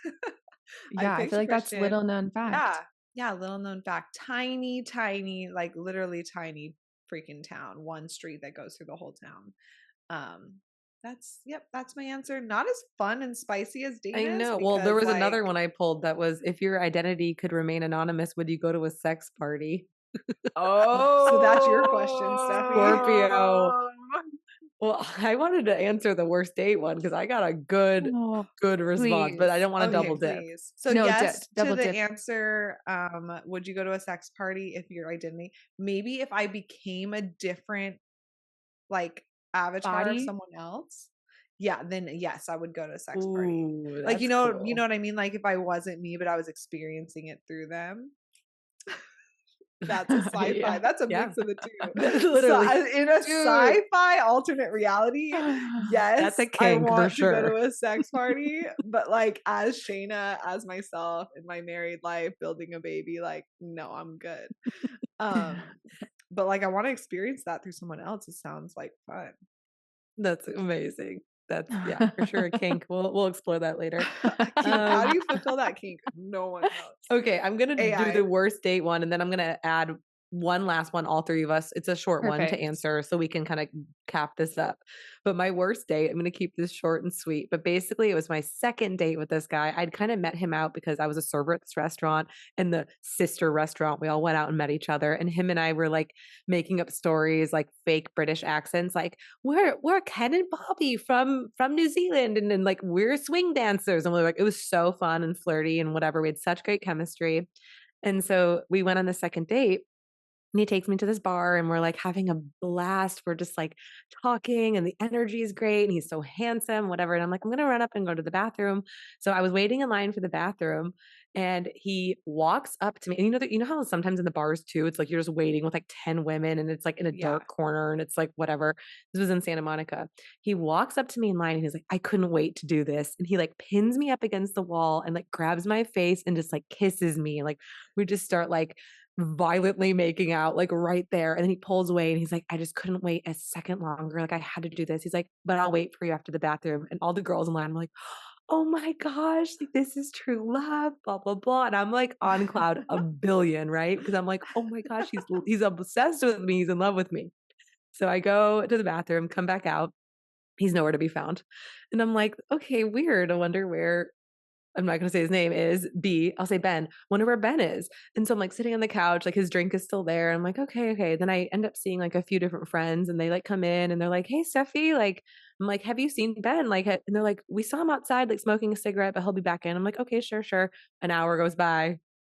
Yeah, I feel like that's little known fact. Yeah, little known fact. Tiny, like literally tiny freaking town. One street that goes through the whole town. That's my answer. Not as fun and spicy as Dana's. I know. Well, there was another one I pulled that was, if your identity could remain anonymous, would you go to a sex party? Oh, so that's your question, Steffi. Scorpio. Well, I wanted to answer the worst date one because I got a good response, but I don't want to double dip. Please. So no, yes, to the answer, would you go to a sex party if your identity? Maybe if I became a different like avatar of someone else. Yeah, then yes, I would go to a sex party. Like you know what I mean? Like if I wasn't me, but I was experiencing it through them. That's a sci-fi. Yeah. That's a mix of the two. Literally. In a sci-fi alternate reality, yes, that's a kink, I want to go to a sex party. But like as Shayna, as myself in my married life, building a baby, like no, I'm good. But like I want to experience that through someone else. It sounds like fun. That's amazing. That's for sure a kink. We'll explore that later. How do you fulfill that kink? No one knows. Okay, I'm gonna do the worst date one, and then I'm gonna add one last one, all three of us. It's a short one to Perfect. answer so we can kind of cap this up. But my worst date, I'm going to keep this short and sweet. But basically, it was my second date with this guy. I'd kind of met him out because I was a server at this restaurant and the sister restaurant. We all went out and met each other. And him and I were like making up stories, like fake British accents, like we're Ken and Bobby from New Zealand, and then like we're swing dancers. And we were like, it was so fun and flirty and whatever. We had such great chemistry. And so we went on the second date. And he takes me to this bar and we're like having a blast. We're just like talking and the energy is great. And he's so handsome, whatever. And I'm like, I'm going to run up and go to the bathroom. So I was waiting in line for the bathroom and he walks up to me. And you know how sometimes in the bars too, it's like you're just waiting with like 10 women and it's like in a dark corner and it's like whatever. This was in Santa Monica. He walks up to me in line and he's like, I couldn't wait to do this. And he like pins me up against the wall and like grabs my face and just like kisses me. And like we just start like violently making out like right there. And then he pulls away and he's like, I just couldn't wait a second longer. Like I had to do this. He's like, but I'll wait for you after the bathroom. And all the girls in line were like, oh my gosh, like this is true love, blah, blah, blah. And I'm like on cloud a billion, right? Because I'm like, oh my gosh, he's obsessed with me. He's in love with me. So I go to the bathroom, come back out. He's nowhere to be found. And I'm like, okay, weird. I wonder where, I'm not going to say his name is B. I'll say Ben. Wonder where Ben is. And so I'm like sitting on the couch, like his drink is still there. I'm like, okay. Then I end up seeing like a few different friends and they like come in and they're like, hey, Steffi, like, I'm like, have you seen Ben? Like, and they're like, we saw him outside, like smoking a cigarette, but he'll be back in. I'm like, okay, sure. An hour goes by.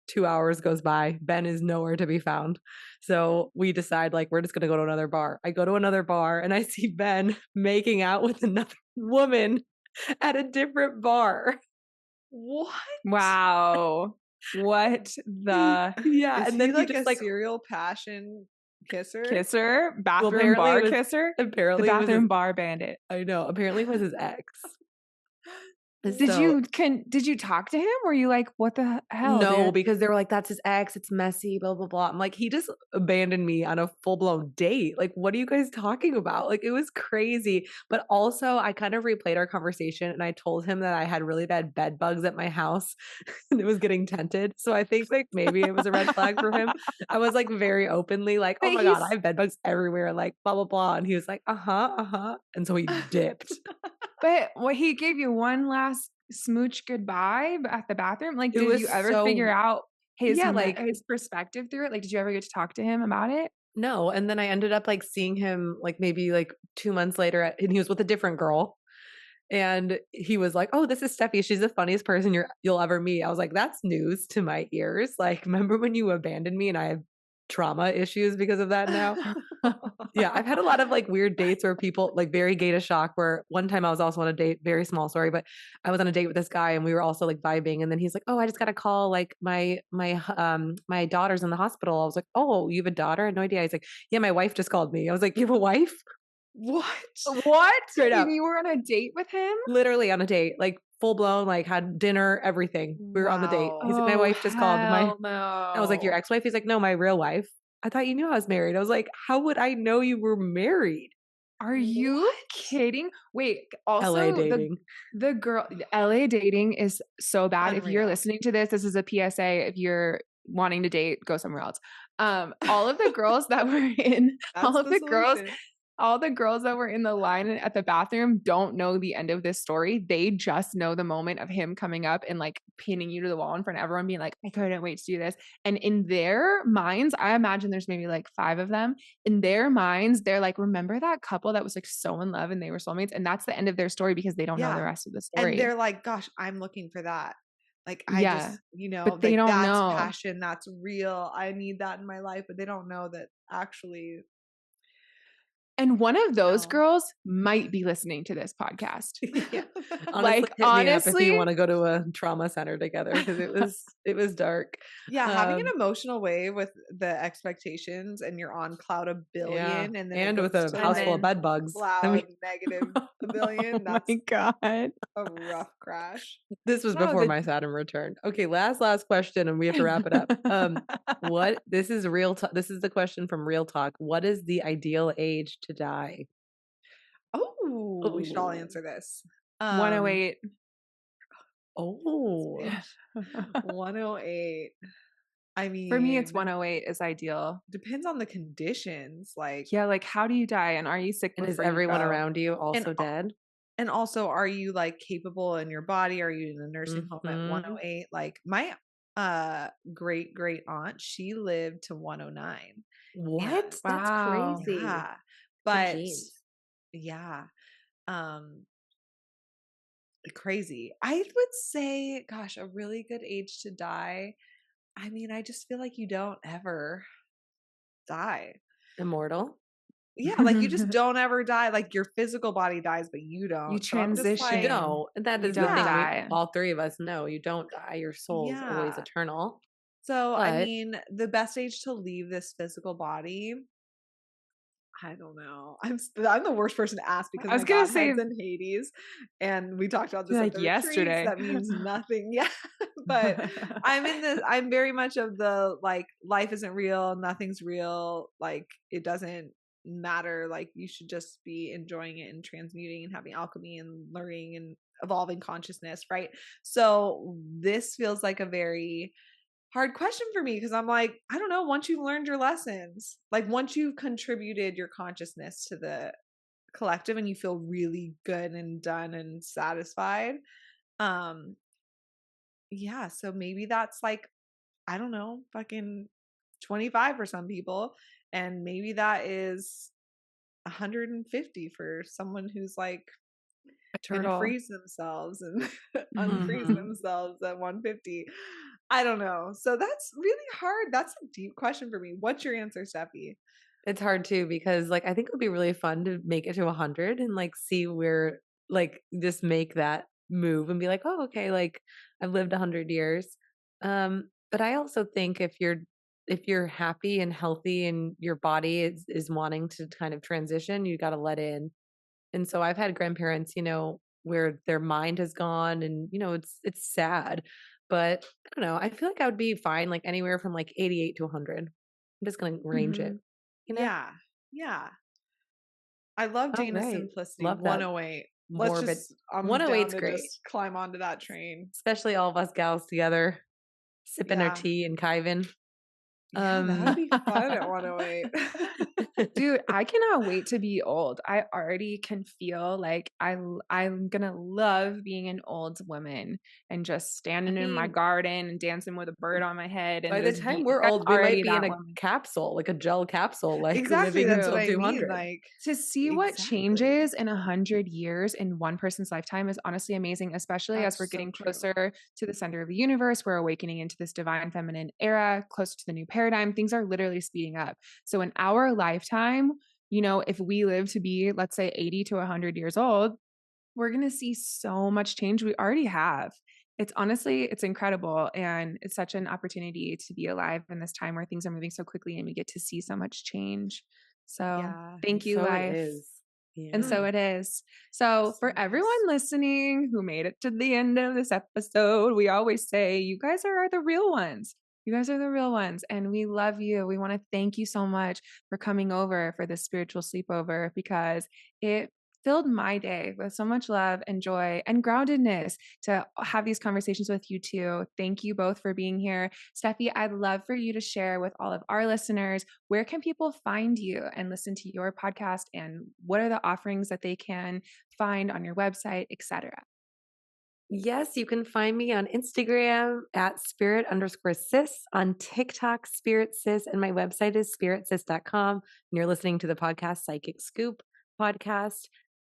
2 hours goes by. Ben is nowhere to be found. So we decide like, we're just going to go to another bar. I go to another bar and I see Ben making out with another woman at a different bar. What? Wow. What the yeah. Is And then he like just a like serial passion kisser? kisser, bathroom apparently bar it was- kisser, the apparently it was bathroom his, bar bandit. I know. Apparently it was his ex. Did you talk to him? Were you like, what the hell? No, Dude? because they were like, that's his ex. It's messy, blah, blah, blah. I'm like, he just abandoned me on a full blown date. Like, what are you guys talking about? Like, it was crazy. But also, I kind of replayed our conversation and I told him that I had really bad bed bugs at my house and it was getting tented. So I think like maybe it was a red flag for him. I was like very openly like, oh But my God, I have bed bugs everywhere. Like, blah, blah, blah. And he was like, And so he dipped. But what, he gave you one last smooch goodbye at the bathroom? Like, It did was you ever so- figure out his Yeah, like- his perspective through it? Like, did you ever get to talk to him about it? No. And then I ended up like seeing him like maybe like 2 months later and he was with a different girl. And he was like, oh, this is Steffi. She's the funniest person you'll ever meet. I was like, that's news to my ears. Like, remember when you abandoned me and I have trauma issues because of that now? Yeah, I've had a lot of like weird dates where people like very gay to shock, where one time I was also on a date, very small story, but I was on a date with this guy and we were also like vibing. And then he's like, oh, I just got a call. Like my daughter's in the hospital. I was like, oh, you have a daughter? I had no idea. He's like, yeah, my wife just called me. I was like, you have a wife? What? What? Straight up. You were on a date with him? Literally on a date, like full blown, like had dinner, everything. We were on the date. He's like, my wife just called. No. I was like, your ex-wife? He's like, no, my real wife. I thought you knew I was married. I was like, how would I know you were married? Are you kidding? Wait, also LA dating. the girl LA dating is so bad. If you're Unreal. listening to this, this is a PSA. If you're wanting to date, go somewhere else. All of the girls that were in all the girls that were in the line at the bathroom don't know the end of this story. They just know the moment of him coming up and like pinning you to the wall in front of everyone, being like, I couldn't wait to do this. And in their minds, I imagine there's maybe like 5 of them. In their minds, they're like, remember that couple that was like so in love and they were soulmates? And that's the end of their story because they don't know the rest of the story. And they're like, gosh, I'm looking for that. Like, I just, but they don't that's know. passion. That's real. I need that in my life. But they don't know that actually. And one of those girls might be listening to this podcast. Yeah. Like, hit me up if honestly, you want to go to a trauma center together because it was dark. Yeah, having an emotional wave with the expectations and you're on cloud a billion and then and with a house full of bed bugs. Cloud negative a billion. Oh That's my God. a rough crash. This was before my Saturn return. Okay, last question and we have to wrap it up. This is real this is the question from Real Talk. What is the ideal age to die? Oh, we should all answer this. 108. Oh. 108. I mean, For me, it's 108 is ideal. depends on the conditions. Like, Yeah, like how do you die, and are you sick And is before you everyone go? around you also dead? and also, are you like capable in your body? Are you in a nursing home at 108? Like my great aunt, she lived to 109. What? That's Wow. crazy. Yeah. Good But genes. yeah. Crazy. I would say, gosh, a really good age to die. I mean, I just feel like you don't ever die. Immortal. Yeah, like you just don't ever die. Like your physical body dies, but you don't. You So I'm just transition. like, No, that You is the don't thing. die. All three of us know you don't die. Your soul's always yeah. eternal. So I But mean, the best age to leave this physical body, I don't know. I'm the worst person to ask because I was my gonna say, godhead's in Hades, and we talked about this you're at like the retreats. yesterday. That means nothing. Yeah, but I'm very much of the like life isn't real, nothing's real. Like it doesn't matter. Like you should just be enjoying it and transmuting and having alchemy and learning and evolving consciousness, right? So this feels like a very hard question for me because I'm like, I don't know, once you've learned your lessons, like once you've contributed your consciousness to the collective and you feel really good and done and satisfied. Yeah, so maybe that's like, I don't know, fucking 25 for some people, and maybe that is 150 for someone who's like gonna Eternal. freeze themselves and unfreeze Mhm. themselves at 150. I don't know. So that's really hard. That's a deep question for me. What's your answer, Steffi? it's hard too because like I think it would be really fun to make it to 100 and like see where like just make that move and be like, oh, okay, like I've lived 100 years. But I also think if you're happy and healthy and your body is wanting to kind of transition, you got to let in. And so I've had grandparents, where their mind has gone and it's sad. But I don't know, I feel like I would be fine like anywhere from like 88 to 100. I'm just going to range it, Mhm. you know? Yeah. Yeah. I love All Dana's right. simplicity. Love that 108. Let's morbid. just, I'm 108's down to great. just climb onto that train. Especially all of us gals together, sipping our Yeah. tea and Kything. Yeah, that would be fun at 108. Dude, I cannot wait to be old. I already can feel like I'm gonna love being an old woman and just standing in my garden and dancing with a bird on my head and by the just time be we're like, I'm old, we might already be in that a woman. capsule, like a gel capsule, like Exactly. living That's what until I mean. 200. Like, To see what exactly. changes in 100 years in one person's lifetime is honestly amazing, especially as That's we're so getting true. closer to the center of the universe. We're awakening into this divine feminine era, close to the new paradigm. Things are literally speeding up. So in our lifetime, if we live to be, let's say, 80 to 100 years old, we're going to see so much change. We already have. It's incredible. And it's such an opportunity to be alive in this time where things are moving so quickly and we get to see so much change. So Yeah. thank you, So it life. is. Yeah. And so it is. So So for nice. everyone listening who made it to the end of this episode, we always say, you guys are the real ones. You guys are the real ones. And we love you. We want to thank you so much for coming over for this spiritual sleepover because it filled my day with so much love and joy and groundedness to have these conversations with you too. Thank you both for being here. Steffi, I'd love for you to share with all of our listeners, where can people find you and listen to your podcast, and what are the offerings that they can find on your website, etc.? Yes, you can find me on Instagram at spirit_sis, on TikTok, Spirit Sis, and my website is spiritsis.com. And you're listening to the podcast Psychic Scoop podcast.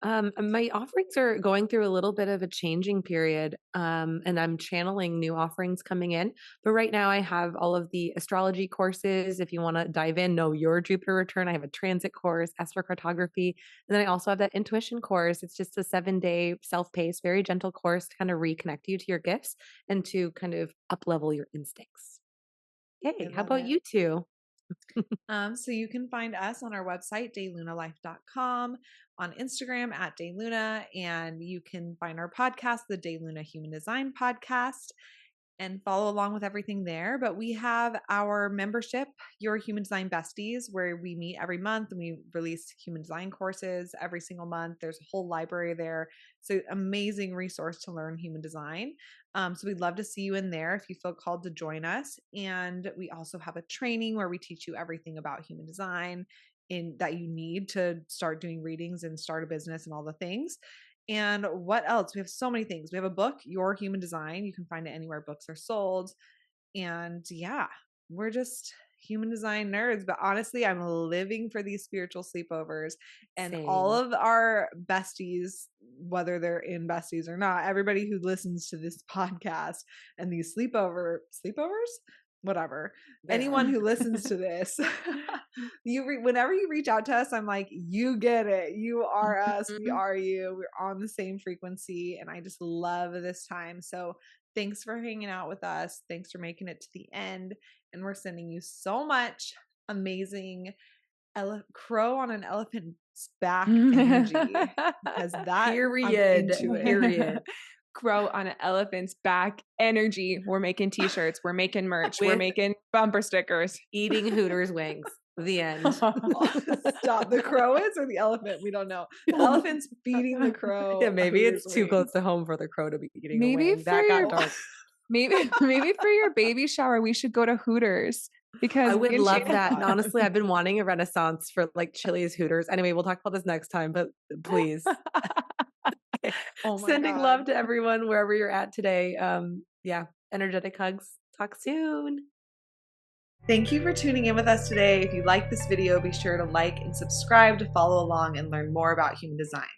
My offerings are going through a little bit of a changing period, and I'm channeling new offerings coming in. But right now, I have all of the astrology courses. If you want to dive in, know your Jupiter return. I have a transit course, astrocartography, and then I also have that intuition course. It's just a 7-day self-paced, very gentle course to kind of reconnect you to your gifts and to kind of up-level your instincts. Yay! How about you two? So you can find us on our website, daylunalife.com, on Instagram at DayLuna, and you can find our podcast, the DayLuna Human Design Podcast. and follow along with everything there. But we have our membership, Your Human Design Besties, where we meet every month and we release human design courses every single month. There's a whole library there. So amazing resource to learn human design. So we'd love to see you in there if you feel called to join us. And we also have a training where we teach you everything about human design that you need to start doing readings and start a business and all the things. And what else? We have so many things. We have a book, Your Human Design. You can find it anywhere books are sold. And yeah, we're just human design nerds. But honestly, I'm living for these spiritual sleepovers. And all of our besties, whether they're in besties or not, everybody who listens to this podcast and these sleepovers, whatever, anyone who listens to this, whenever you reach out to us, I'm like, you get it. You are us. We are you. We're on the same frequency. And I just love this time. So thanks for hanging out with us. Thanks for making it to the end. And we're sending you so much amazing crow on an elephant's back energy, because that period. Crow on an elephant's back energy. We're making t-shirts. We're making merch. We're making bumper stickers. Eating Hooters wings. The end. Stop. The crow is, or the elephant? We don't know. The elephant's beating the crow. Yeah, maybe it's too close to home for the crow to be eating a wing. That got dark. Maybe for your baby shower, we should go to Hooters, because I would love that. And honestly, I've been wanting a renaissance for like Chili's Hooters. Anyway, we'll talk about this next time, but please. Sending love to everyone wherever you're at today. Yeah, energetic hugs. Talk soon. Thank you for tuning in with us today. If you like this video, be sure to like and subscribe to follow along and learn more about human design.